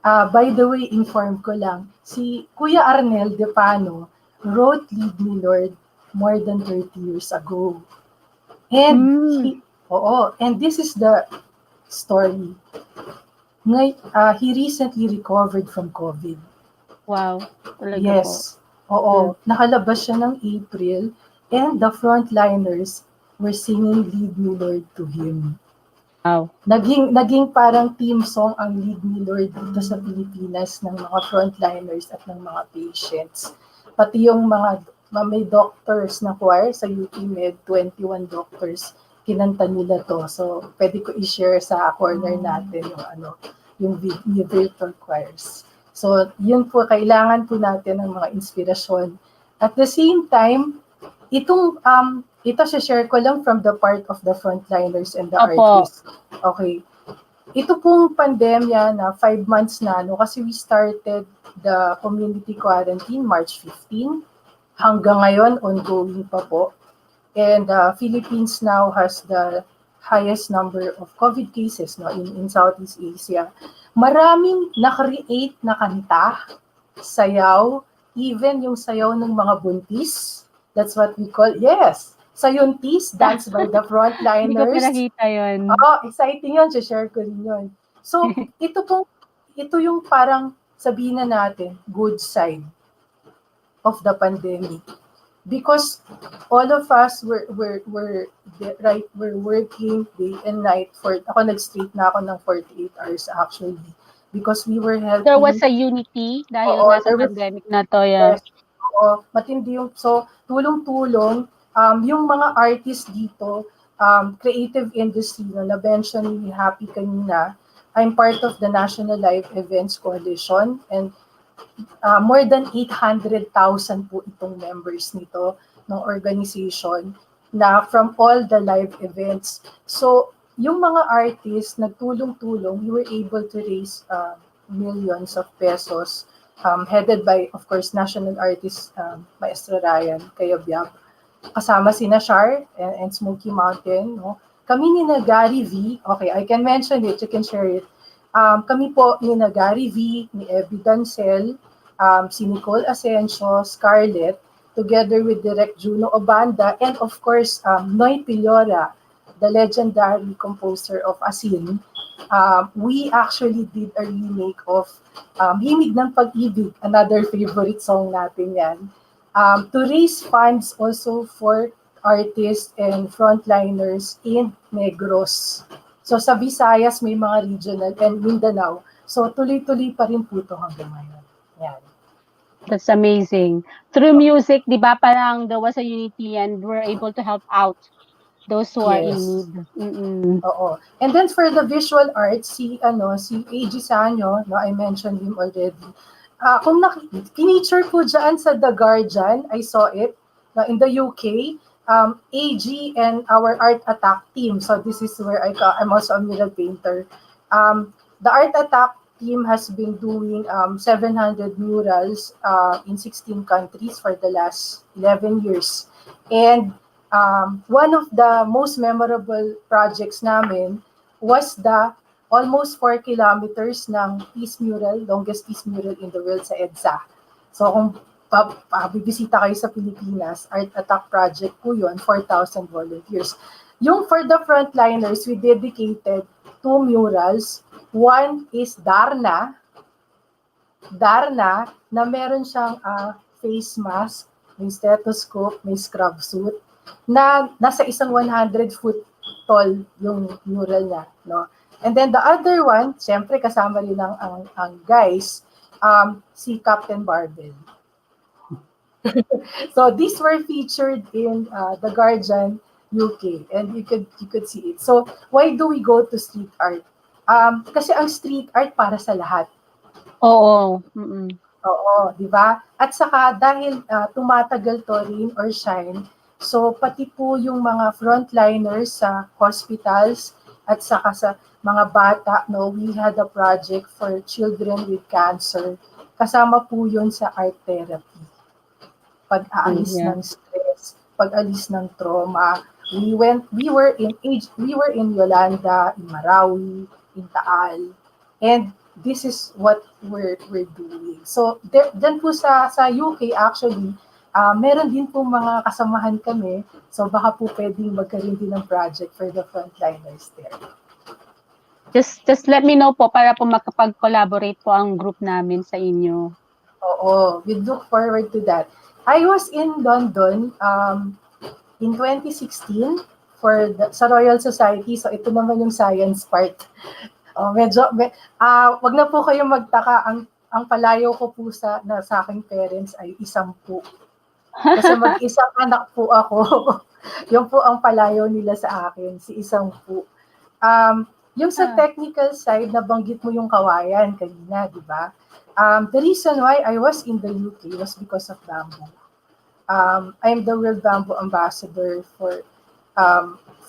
By the way, inform ko lang, si Kuya Arnel Depano wrote Lead Me Lord more than 30 years ago. And and this is the story. He recently recovered from COVID. Wow. Talaga Yes. Oo. Nakalabas siya ng April and the frontliners were singing Lead Me Lord to him. Wow. Naging parang team song ang Lead Me Lord dito sa Pilipinas ng mga frontliners at ng mga patients. Pati yung mga may doctors na choir sa UP Med, 21 doctors, kinanta nila to. So, pwede ko i-share sa corner natin yung virtual choirs. So, yun po, kailangan po natin ng mga inspirasyon. At the same time, ito share ko lang from the part of the frontliners and the artists. Okay. Ito pong pandemya na 5 months na, kasi we started the community quarantine March 15. Hanggang ngayon, ongoing pa po. And Philippines now has the highest number of COVID cases in Southeast Asia. Maraming na-create na kanta, sayaw, even yung sayaw ng mga buntis. That's what we call, yes, sayuntis, dance by the frontliners. Hindi ko pinakita yun. Exciting yun, share ko rin yun. So, ito yung parang sabihin na natin, good side of the pandemic. Because all of us were working day and night nag-straight na ako ng 48 hours actually because we were helping. There was a unity dahil nasa pandemic na to. Yes. Matindi yung tulong-tulong yung mga artists dito, creative industry na mention ni Happy kanina. I'm part of the National Live Events Coalition and more than 800,000 po itong members nito ng organization na from all the live events. So, yung mga artists nagtulong-tulong, we were able to raise millions of pesos headed by, of course, national artist Maestro Ryan Cayabyab. Kasama sina Shar and Smoky Mountain. No? Kami ni Gary V, okay, I can mention it, you can share it. Kami po ni Gary V, ni Evie Dancel, si Nicole Asensio, Scarlett, together with Direct Juno Obanda, and of course, Noy Pillora, the legendary composer of Asin. We actually did a remake of Himig ng Pag-ibig, another favorite song natin yan, to raise funds also for artists and frontliners in Negros. So sa Visayas may mga regional and Mindanao. So tuloy-tuloy pa rin po ito hanggang ngayon. Yan. That's amazing. Through music, di ba, parang there was a unity and we're able to help out those who are in need. Oo. And then for the visual arts, si AG Sanyo, I mentioned him already. Kung kiniture ko dyan sa The Guardian, I saw it in the UK, AG and our Art Attack team. So this is where I'm also a mural painter. The Art Attack team has been doing 700 murals in 16 countries for the last 11 years. And one of the most memorable projects namin was the almost 4 kilometers ng peace mural, longest peace mural in the world sa EDSA. So kung bibisita kayo sa Pilipinas, Art Attack Project po yun, 4,000 volunteers. Yung for the frontliners, we dedicated 2 murals. One is Darna na meron siyang face mask, may stethoscope, may scrub suit, na nasa isang 100-foot tall yung mural niya. No? And then the other one, siyempre kasama rin ang guys, si Captain Barbell. So these were featured in The Guardian UK, and you could see it. So why do we go to street art? Kasi ang street art para sa lahat. Oo. Mm-mm. Oo, di ba? At saka dahil tumatagal to rain or shine, so pati po yung mga frontliners sa hospitals at saka sa mga bata, no, we had a project for children with cancer. Kasama po yun sa art therapy. Pag-aalis Yeah. ng stress, pag-alis ng trauma. We were in Yolanda, in Marawi, in Taal, and this is what we're doing. So dyan po sa UK actually, meron din po mga kasamahan kami, so baka po pwedeng magkaroon din ng project for the frontliners there. Just let me know po para po makapag-collaborate po ang group namin sa inyo. Oo, we look forward to that. I was in London in 2016 sa Royal Society, so ito naman yung science part. Wag na po kayong magtaka, ang palayo ko po sa aking parents ay 10. Kasi mag-isang anak po ako. Yung po ang palayo nila sa akin, si 10. Yung sa technical side, nabanggit mo yung kawayan kanina, di ba? The reason why I was in the UK was because of bamboo. I'm the World Bamboo Ambassador for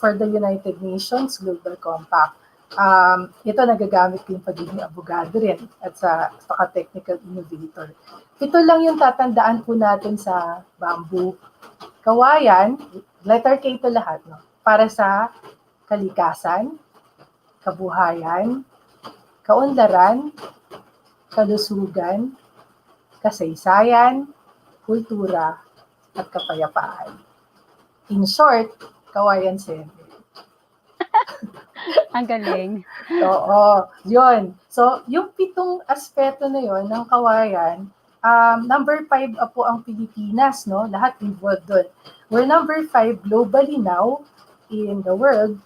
the United Nations Global Compact. Ito nagagamit ko yung pagiging abogado rin at sa technical innovator. Ito lang yung tatandaan po natin sa bamboo. Kawayan, letter K ito lahat, no? Para sa kalikasan, kabuhayan, kaunlaran, kalusugan, kasaysayan, kultura, at kapayapaan. In short, kawayan 7. Ang galing. Oo, yun. So, yung 7 aspeto na yun ng kawayan, number 5 po ang Pilipinas, no? Lahat involved doon. We're number 5 globally now in the world,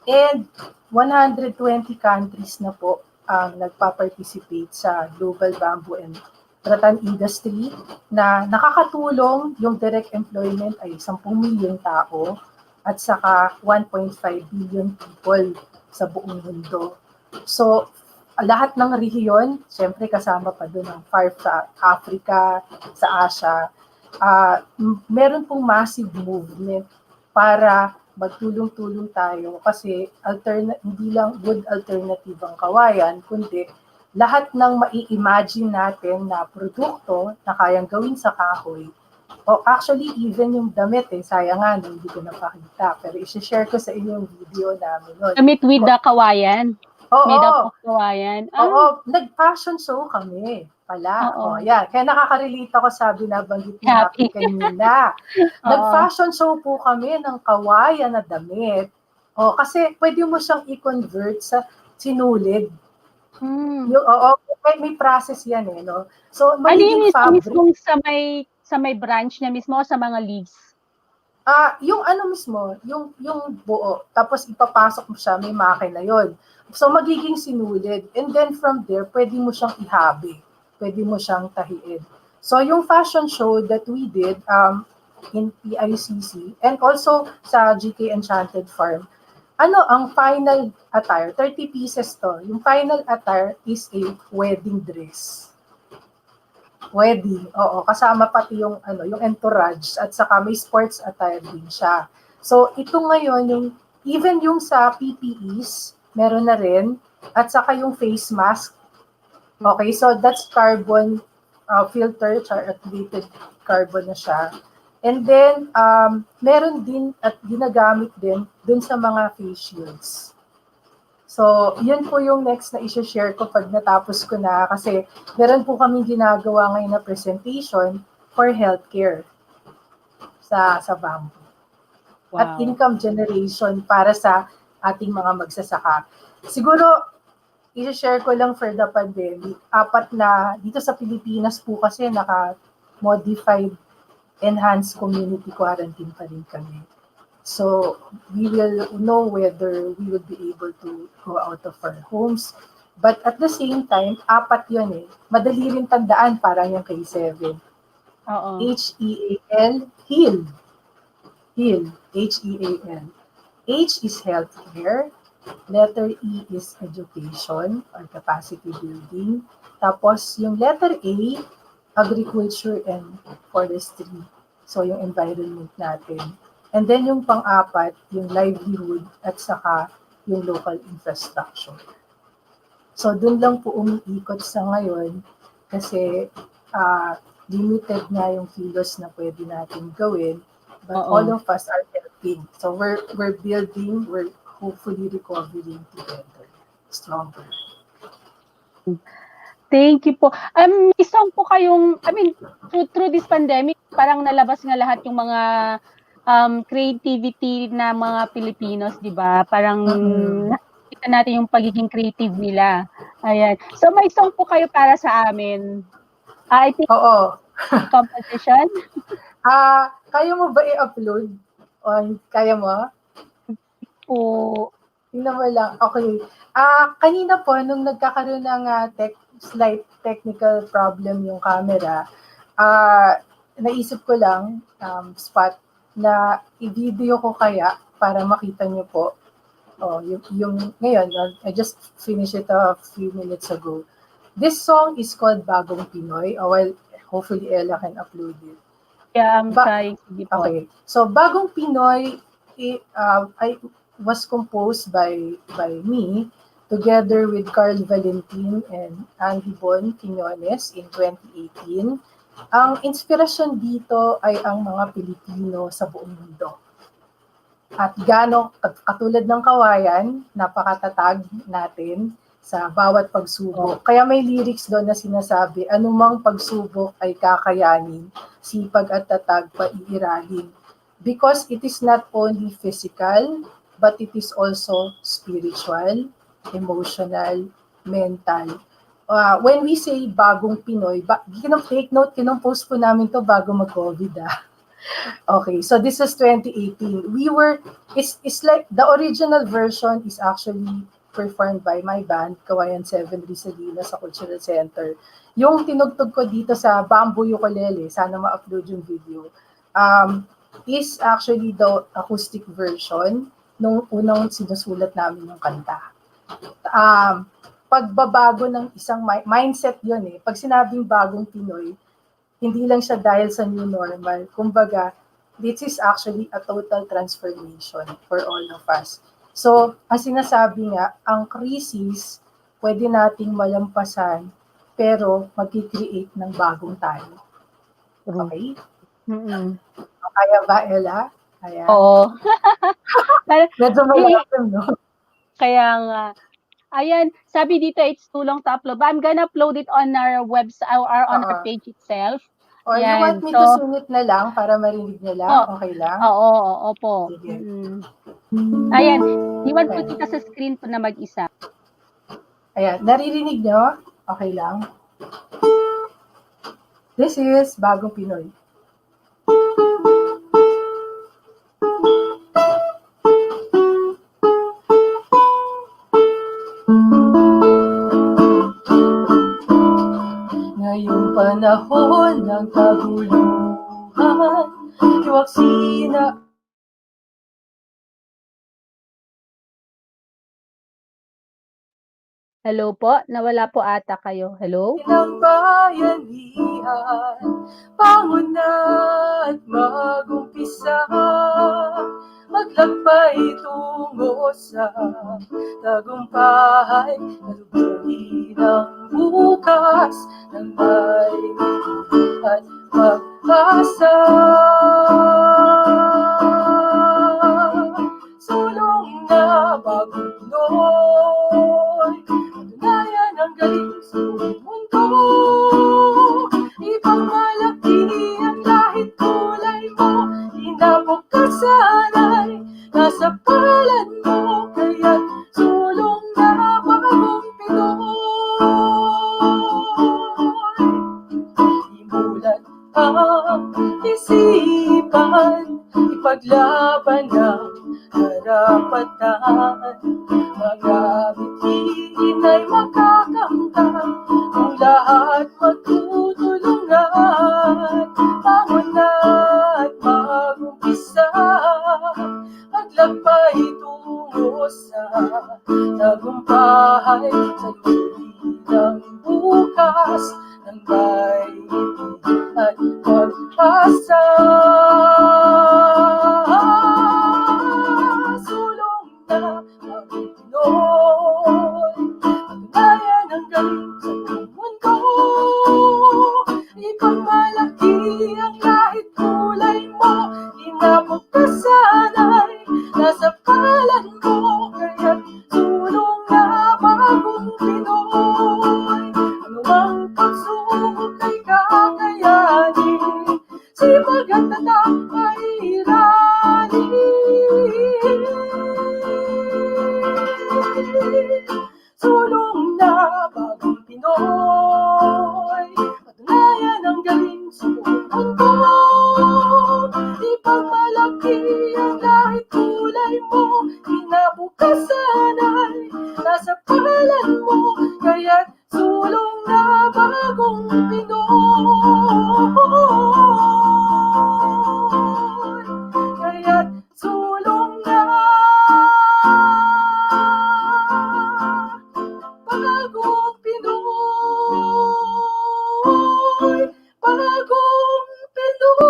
and 120 countries na po ang nagpa-participate sa global bamboo and rattan industry na nakakatulong. Yung direct employment ay 10 milyong tao at saka 1.5 billion people sa buong mundo. So, lahat ng rehiyon, syempre kasama pa doon ang far sa Africa, sa Asia, meron pong massive movement para magtulong-tulong tayo kasi hindi lang good alternative ang kawayan, kundi lahat ng mai-imagine natin na produkto na kayang gawin sa kahoy. Actually, even yung damit, sayang nga, hindi ko napakita. Pero isi-share ko sa inyo yung video namin nun. Damit with the kawayan. Oo. Made up of kawayan. Oo, nag-fashion show kami pala. Yan. Kaya nakaka-relate ako sa binabanggit ni Happy kanina. Nag-fashion show po kami ng kawayan na damit. Kasi pwede mo siyang i-convert sa sinulid. May process yan no? So, magiging fabric. Mismo sa may branch niya mismo o sa mga leaves? Yung mismo, yung buo. Tapos ipapasok mo siya, may makina yon. So, magiging sinulid. And then from there, pwede mo siyang ihabi. Pwede mo siyang tahiin. So, yung fashion show that we did in PICC and also sa GK Enchanted Farm, ang final attire, 30 pieces to. Yung final attire is a wedding dress. Wedding, kasama pati yung entourage at saka may sports attire din siya. So ito ngayon even yung sa PPEs meron na rin at saka yung face mask. Okay, so that's carbon filter, activated carbon na siya. And then, meron din at ginagamit din dun sa mga face shields. So, yun po yung next na i-share ko pag natapos ko na kasi meron po kami ginagawa ngayon na presentation for healthcare sa bamboo. Wow. At income generation para sa ating mga magsasaka. Siguro, i-share ko lang for the pandemic. 4 na, dito sa Pilipinas po kasi naka-modified enhanced community quarantine pa rin kami. So we will know whether we will be able to go out of our homes. But at the same time, apat yun eh. Madali rin tandaan, parang yung K7. Oo. H-E-A-L, heal. Heal, H-E-A-L. H is healthcare. Letter E is education or capacity building. Tapos yung letter A, agriculture and forestry. So yung environment natin. And then yung pang-apat, yung livelihood at saka yung local infrastructure. So dun lang po umiikot sa ngayon kasi limited nga yung kilos na pwede natin gawin. But all of us are helping. So we're building, we're hopefully recovering together, stronger. Thank you po. Isang po kayong, through this pandemic, parang nalabas nga lahat yung mga creativity na mga Pilipinos, di ba? Parang nakikita natin yung pagiging creative nila. Ayan. So may song po kayo para sa amin. I think composition. Kaya mo ba i-upload? O, kaya mo? Po. Tingnan mo lang. Okay. Kanina po, nung nagkakaroon ng slight technical problem yung camera, naisip ko lang, spot, na i-video ko kaya para makita nyo po. Yung ngayon, I just finished it a few minutes ago. This song is called Bagong Pinoy. Well, hopefully Ella can upload it. Yeah, I'm trying. Okay. So, Bagong Pinoy, I was composed by me together with Carl Valentin and Andy Bon Quiñones in 2018. Ang inspirasyon dito ay ang mga Pilipino sa buong mundo. At katulad ng kawayan, napakatatag natin sa bawat pagsubok. Kaya may lyrics doon na sinasabi, anumang pagsubok ay kakayanin, sipag at tatag paiiralin. Because it is not only physical, but it is also spiritual, emotional, mental. When we say bagong Pinoy, take note, kinompose po namin to bago mag-COVID. Okay, so this is 2018. It's like the original version is actually performed by my band, Kawayan 7 Rizalina sa Cultural Center. Yung tinugtog ko dito sa bamboo ukulele, sana ma-upload yung video, is actually the acoustic version nung unang sinusulat namin yung kanta. Pagbabago ng isang mindset yun eh. Pag sinabing bagong Pinoy, hindi lang siya dahil sa new normal. Kumbaga, this is actually a total transformation for all of us. So, ang sinasabi nga, ang krisis, pwede nating malampasan, pero mag-create ng bagong tayo. Okay? Kaya ba, Ella? Kaya? Oo. Medyo malalim, no? Kaya nga. Ayan, sabi dito, it's too long to upload. But I'm gonna upload it on our website or on our page itself. Or you want me to sungit na lang para marinig nila? Okay lang? Oo, opo. Sige. Ayan, iwan po kita sa screen po na mag-isa. Ayan, naririnig nyo? Okay lang? This is Bagong Pinoy. Ngayong panahon ng kaguluhan, iwaksina. Hello po, nawala po ata kayo. Hello? Ng bayanihan, bangon na at mag-umpisa, maglakbay tungo sa tagumpay, nalugani ng bukas ng may at pag-asa. Sulong na bagong Pinoy, patunayan ang galing sa buong mundo. Ibang malaki ang lahit kulay mo, inabukasan ay nasa palad mo, kaya sulong na bagong Pinoy. Imulat ang isipan, ipaglaban na karapatan. Mga bituin ay makakamtan, kung lahat magtutulungan. Bangon na't mag-umpisa, maglakbay tungo sa tagumpay, sa loob ng bukas ng bayan at pag-asa. Sulong na ang Pinoy, patunayan ang galing sa buong mundo. Ipagmalaki ang kahit kulay mo, inabot ka sana'y nasa palan mo. Kaya't sulong na bagong Pinoy, ano ang pagsubok ay kakayanin, sipag at tatak ay iralin. Sulong na bagong Pinoy, patunayan ang galing sa buong mundo. Ipagmalaki ang lahit kulay mo, kinabukasan ay nasa pangalan mo. Kaya't sulong na bagong Pinoy, kaya't sulong na bagong Pinoy, bagong Pinoy.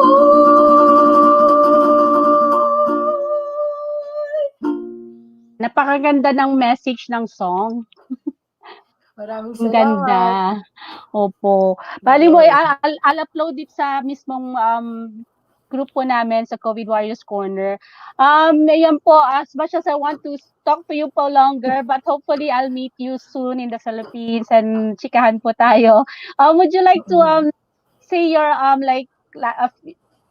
Napakaganda ng message ng song. Maraming Ang salamat. ganda. Opo. Bali mo, I'll upload it sa mismong grupo namin sa COVID Warriors Corner. Ayan po, as much as I want to talk to you po longer, but hopefully I'll meet you soon in the Philippines and chikahan po tayo. Would you like to say your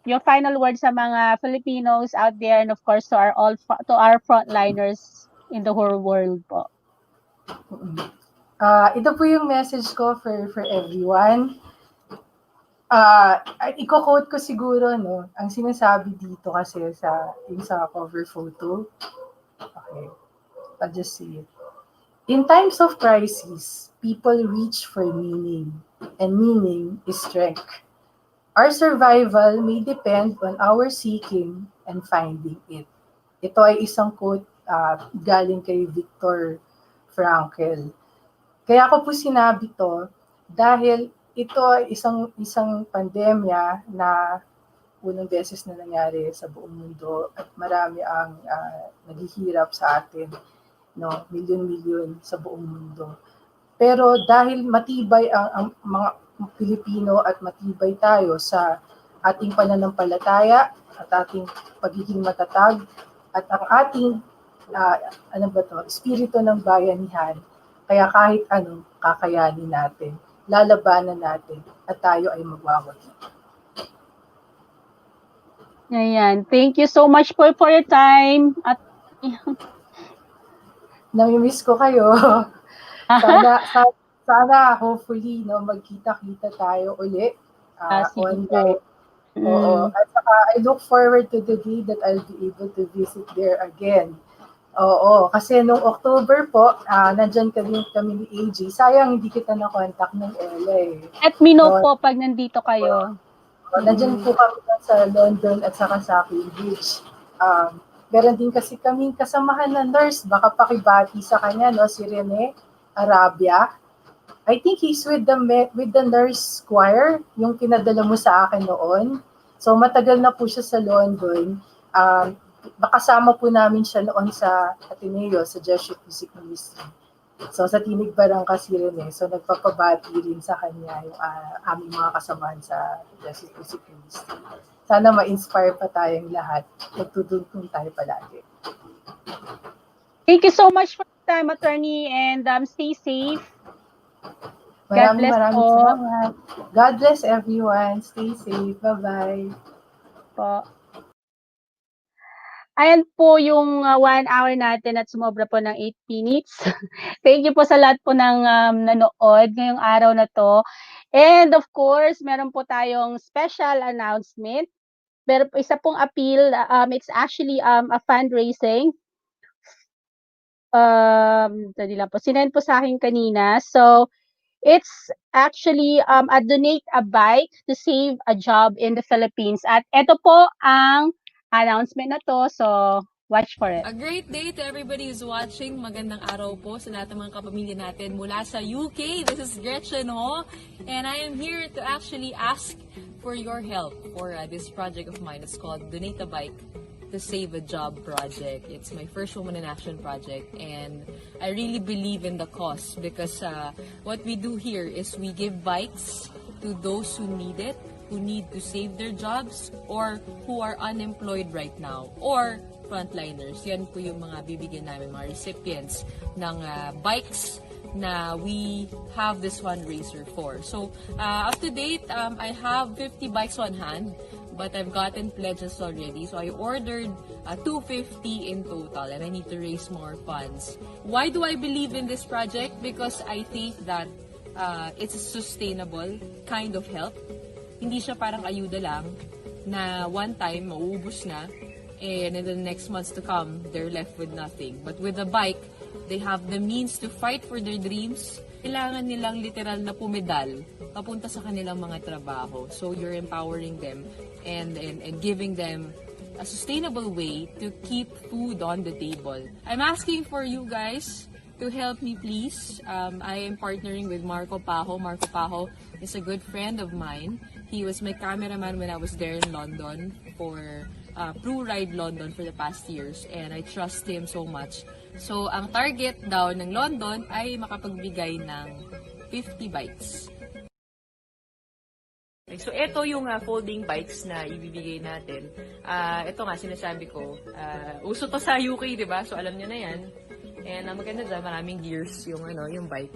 your final words sa mga Filipinos out there, and of course to our frontliners in the whole world po? Ito po yung message ko for everyone. Iko-quote ko siguro, no, ang sinasabi dito kasi sa cover photo. Okay, I'll just see it. In times of crisis, people reach for meaning, and meaning is strength. Our survival may depend on our seeking and finding it. Ito ay isang quote galing kay Viktor Frankl. Kaya ko po sinabi to dahil ito ay isang pandemya na unang beses na nangyari sa buong mundo at marami ang naghihirap sa atin, no, milyon-milyon sa buong mundo. Pero dahil matibay ang mga Pilipino at matibay tayo sa ating pananampalataya at ating pagiging matatag at ang ating espiritu ng bayanihan, kaya kahit anong kakayanin natin, lalabanan natin, at tayo ay magwawagi. Ayan. Thank you so much for your time. At Namimiss ko kayo. Sana hopefully, no, magkita-kita tayo uli online. Oo. At saka I look forward to the day that I'll be able to visit there again. Oo, kasi nung October po, nandyan kami ni AJ. Sayang hindi kita na-contact ng Ela eh. Let me know po pag nandito kayo. Nandyan po kami sa London at saka sa Cambridge. Meron din kasi kaming kasamahan na nurse, baka pakibati sa kanya, no, si Rene Arabia. I think he's with the nurse choir, yung pinadala mo sa akin noon. So matagal na po siya sa London. Kasama po namin siya noon sa Ateneo, sa Jesuit Music Ministry. So sa Tinig Barangka si Rene. So nagpapabati rin sa kanya yung aming mga kasamahan sa Jesuit Music Ministry. Sana ma-inspire pa tayong lahat. Magtutulong tayo palagi. Thank you so much for your time, Attorney, and stay safe. Maraming salamat. God bless everyone. Stay safe. Bye-bye. Po. Ayan po yung 1 hour natin at sumobra po ng 8 minutes. Thank you po sa lahat po ng nanood ngayong araw na to. And of course, meron po tayong special announcement. Pero isa pong appeal, it's actually a fundraising dali lang po, sinend po sa akin kanina. So, it's actually a donate a bike to save a job in the Philippines. At ito po ang announcement na to. So, watch for it. A great day to everybody who's watching. Magandang araw po sa lahat ng mga kapamilya natin mula sa UK. This is Gretchen Ho, and I am here to actually ask for your help for this project of mine. It's called Donate a Bike to Save a Job project. It's my first Woman in Action project, and I really believe in the cause because what we do here is we give bikes to those who need it, who need to save their jobs, or who are unemployed right now, or frontliners. Yan po yung mga bibigyan namin, mga recipients ng bikes na we have this fundraiser for. So, up to date, I have 50 bikes on hand, but I've gotten pledges already. So, I ordered 250 in total, and I need to raise more funds. Why do I believe in this project? Because I think that it's a sustainable kind of help. Hindi siya parang ayuda lang na one time mauubos na, and in the next months to come, they're left with nothing. But with a bike, they have the means to fight for their dreams. Kailangan nilang literal na pumedal papunta sa kanilang mga trabaho. So you're empowering them and giving them a sustainable way to keep food on the table. I'm asking for you guys to help me, please. I am partnering with Marco Pajo. Marco Pajo is a good friend of mine. He was my cameraman when I was there in London for Pro Ride London for the past years, and I trust him so much. So, ang target daw ng London ay makapagbigay ng 50 bikes. So, ito yung folding bikes na ibibigay natin. Ito nga, sinasabi ko, uso to sa UK, di ba? So, alam nyo na yan. And maganda dyan, maraming gears yung, yung bike.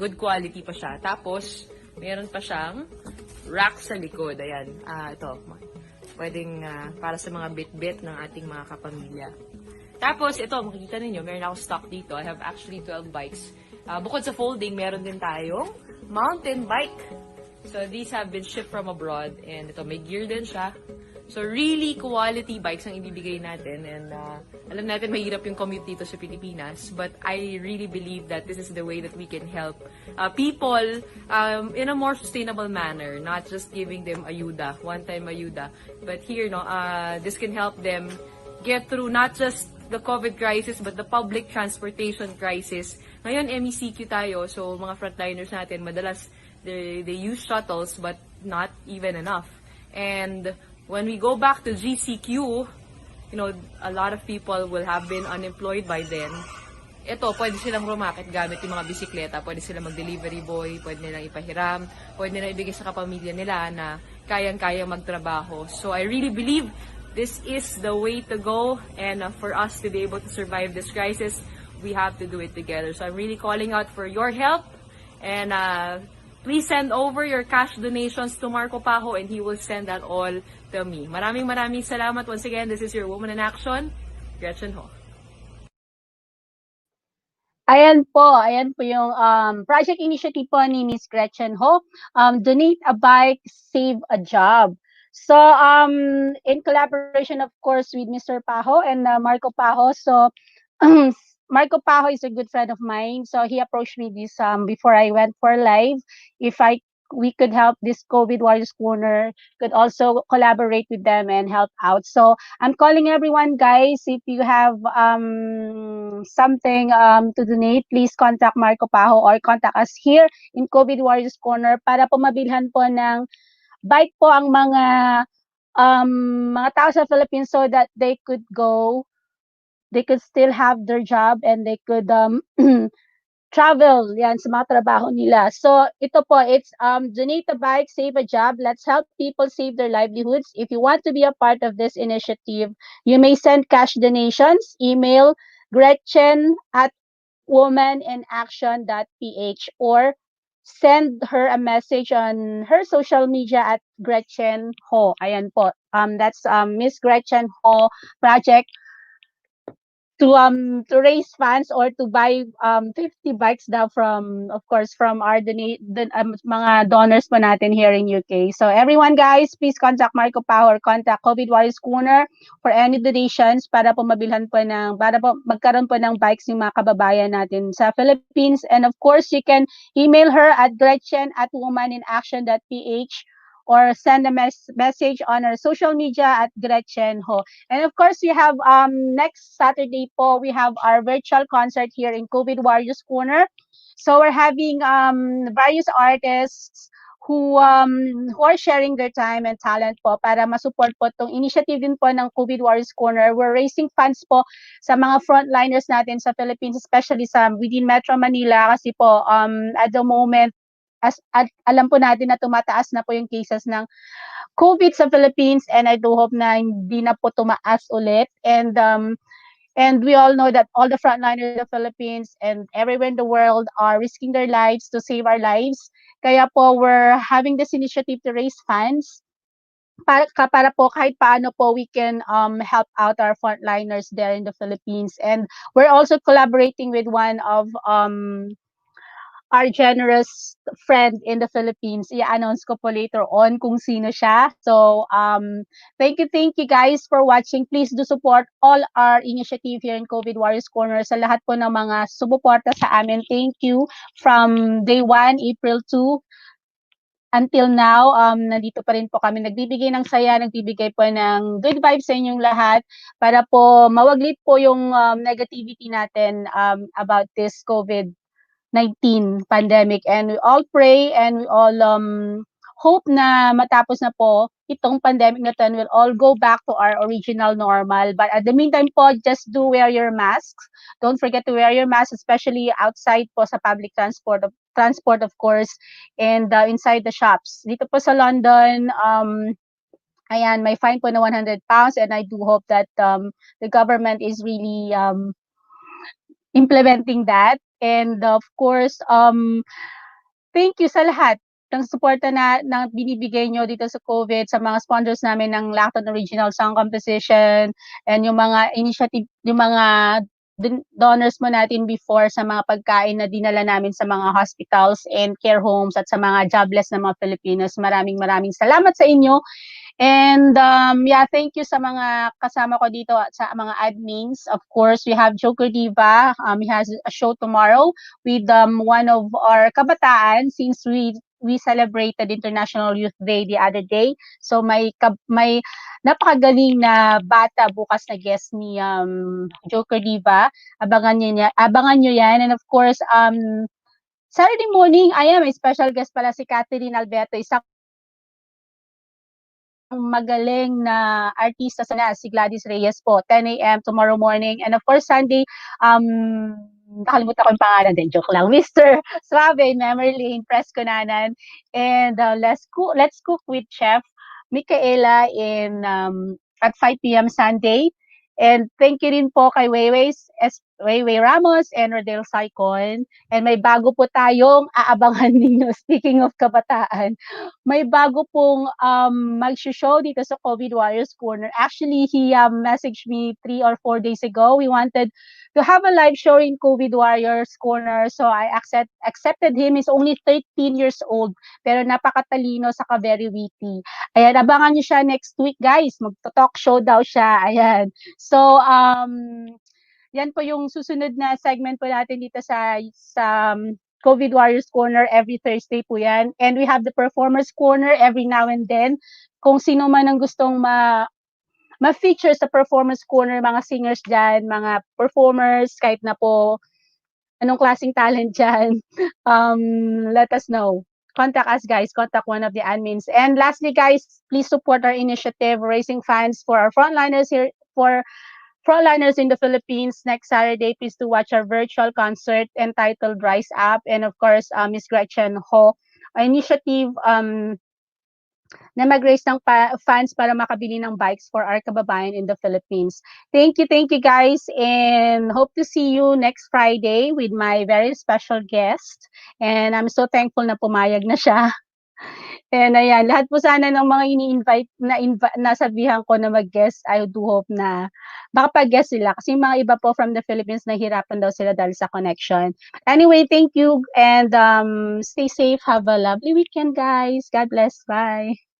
Good quality pa siya. Tapos, meron pa siyang rack sa likod. Ayan. Ito, pwedeng para sa mga bit-bit ng ating mga kapamilya. Tapos, ito, makikita ninyo, meron ako stock dito. I have actually 12 bikes. Bukod sa folding, meron din tayong mountain bike. So, these have been shipped from abroad. And ito, may gear din siya. So, really quality bikes ang ibibigay natin. And alam natin, mahirap yung commute dito sa Pilipinas. But I really believe that this is the way that we can help people in a more sustainable manner. Not just giving them ayuda, one-time ayuda. But here, this can help them get through not just the COVID crisis, but the public transportation crisis. Ngayon, MECQ tayo. So, mga frontliners natin, madalas, they use shuttles, but not even enough. And when we go back to GCQ, a lot of people will have been unemployed by then. Ito, pwede silang rumakit gamit yung mga bisikleta, pwede silang mag-delivery boy, pwede nilang ipahiram, pwede nilang ibigay sa kapamilya nila na kayang-kayang magtrabaho. So I really believe this is the way to go, and for us to be able to survive this crisis, we have to do it together. So I'm really calling out for your help, and please send over your cash donations to Marco Pajo, and he will send that all to me. Maraming salamat. Once again, this is your Woman in Action, Gretchen Ho. Ayan po yung project initiative po ni Miss Gretchen Ho. Donate a bike, save a job. So, in collaboration, of course, with Mr. Pajo and Marco Pajo. So, Marco Pajo is a good friend of mine. So, he approached me this before I went for live. If we could help this COVID Warriors Corner, could also collaborate with them and help out. So, I'm calling everyone, guys, if you have something to donate, please contact Marco Pajo or contact us here in COVID Warriors Corner para po mabilhan po ng bike po ang mga tao sa Philippines so that they could still have their job and they could travel yan sa mga trabaho nila. So ito po, it's donate a bike, save a job. Let's help people save their livelihoods. If you want to be a part of this initiative, you may send cash donations. Email gretchen@womaninaction.ph or send her a message on her social media at Gretchen Ho. Ayan po. That's Miss Gretchen Ho Project to raise funds or to buy 50 bikes daw from, of course, from our mga donors po natin here in UK. So everyone guys, please contact Marco Pao or contact COVID Warriors Corner for any donations para po para po magkaroon po ng bikes yung mga kababayan natin sa Philippines. And of course, you can email her at gretchen@womaninaction.ph or send a message on our social media at Gretchen Ho. And of course, we have next Saturday po, we have our virtual concert here in COVID Warriors Corner. So we're having various artists who are sharing their time and talent po para masupport po itong initiative din po ng COVID Warriors Corner. We're raising funds po sa mga frontliners natin sa Philippines, especially sa within Metro Manila kasi po at the moment alam po natin na tumataas na po yung cases ng COVID sa Philippines, and I do hope na hindi na po tumaas ulit. And we all know that all the frontliners in the Philippines and everywhere in the world are risking their lives to save our lives. Kaya po we're having this initiative to raise funds para po kahit paano po we can help out our frontliners there in the Philippines. And we're also collaborating with one of our generous friend in the Philippines. I-announce ko po later on kung sino siya. So, thank you guys for watching. Please do support all our initiative here in COVID Warriors Corner. Sa lahat po ng mga sumuporta sa amin, thank you. From day 1, April 2, until now, nandito pa rin po kami nagbibigay ng saya, nagbibigay po ng good vibes sa inyong lahat para po mawaglit po yung negativity natin about this COVID-19 pandemic. And we all pray and we all hope na matapos na po itong pandemic na to and we'll all go back to our original normal. But at the meantime po, just do wear your masks. Don't forget to wear your mask, especially outside po sa public transport of course, and inside the shops. Dito po sa London, ayan, may fine po na £100, and I do hope that the government is really implementing that. And of course, thank you sa lahat ng suporta na binibigay nyo dito sa COVID, sa mga sponsors namin ng Lacton Original Song Composition, and yung mga initiative, yung mga donors mo natin before sa mga pagkain na dinala namin sa mga hospitals and care homes at sa mga jobless na mga Filipinos. Maraming salamat sa inyo. And thank you sa mga kasama ko dito at sa mga admins. Of course, we have Joker Diva. He has a show tomorrow with one of our kabataan since we celebrated International Youth Day the other day. So may napakagaling na bata bukas na guest ni Joker Diva. Abangan nyo yan. And of course, Saturday morning, may special guest pala si Catherine Alberto, isang magaling na artista sana, si Gladys Reyes po, 10 a.m. tomorrow morning. And of course, Sunday, nakalimutan ko yung pangalan din, joke lang, Mr. Suave, Memory Lane, Press Kunanan. And let's cook with Chef Micaela at 5 p.m. Sunday. And thank you rin po kay Weiwei Ramos and Rodel Saicon. And may bago po tayong aabangan ninyo. Speaking of kabataan, may bago pong mag-show dito sa COVID Warriors Corner. Actually, he messaged me 3 or 4 days ago. We wanted to have a live show in COVID Warriors Corner. So I accepted him. He's only 13 years old, pero napakatalino, saka very witty. Ayan, abangan niyo siya next week, guys. Magto-talk show daw siya. Ayan. So, yan po yung susunod na segment po natin dito sa COVID Warriors Corner. Every Thursday po yan. And we have the Performers Corner every now and then. Kung sino man ang gustong ma-feature sa Performers Corner, mga singers dyan, mga performers, kahit na po anong klaseng talent dyan, let us know. Contact us, guys. Contact one of the admins. And lastly, guys, please support our initiative, raising funds for our frontliners here, for frontliners in the Philippines next Saturday. Please do watch our virtual concert entitled Rise Up. And of course, Miss Gretchen Ho, initiative na mag-raise ng funds para makabili ng bikes for our kababayan in the Philippines. Thank you guys, and hope to see you next Friday with my very special guest. And I'm so thankful na pumayag na siya. And ayan, lahat po sana ng mga ini-invite nasabihan ko na mag-guest, I do hope na makapag-guest sila. Kasi yung mga iba po from the Philippines, nahihirapan daw sila dahil sa connection. Anyway, thank you and stay safe. Have a lovely weekend, guys. God bless. Bye.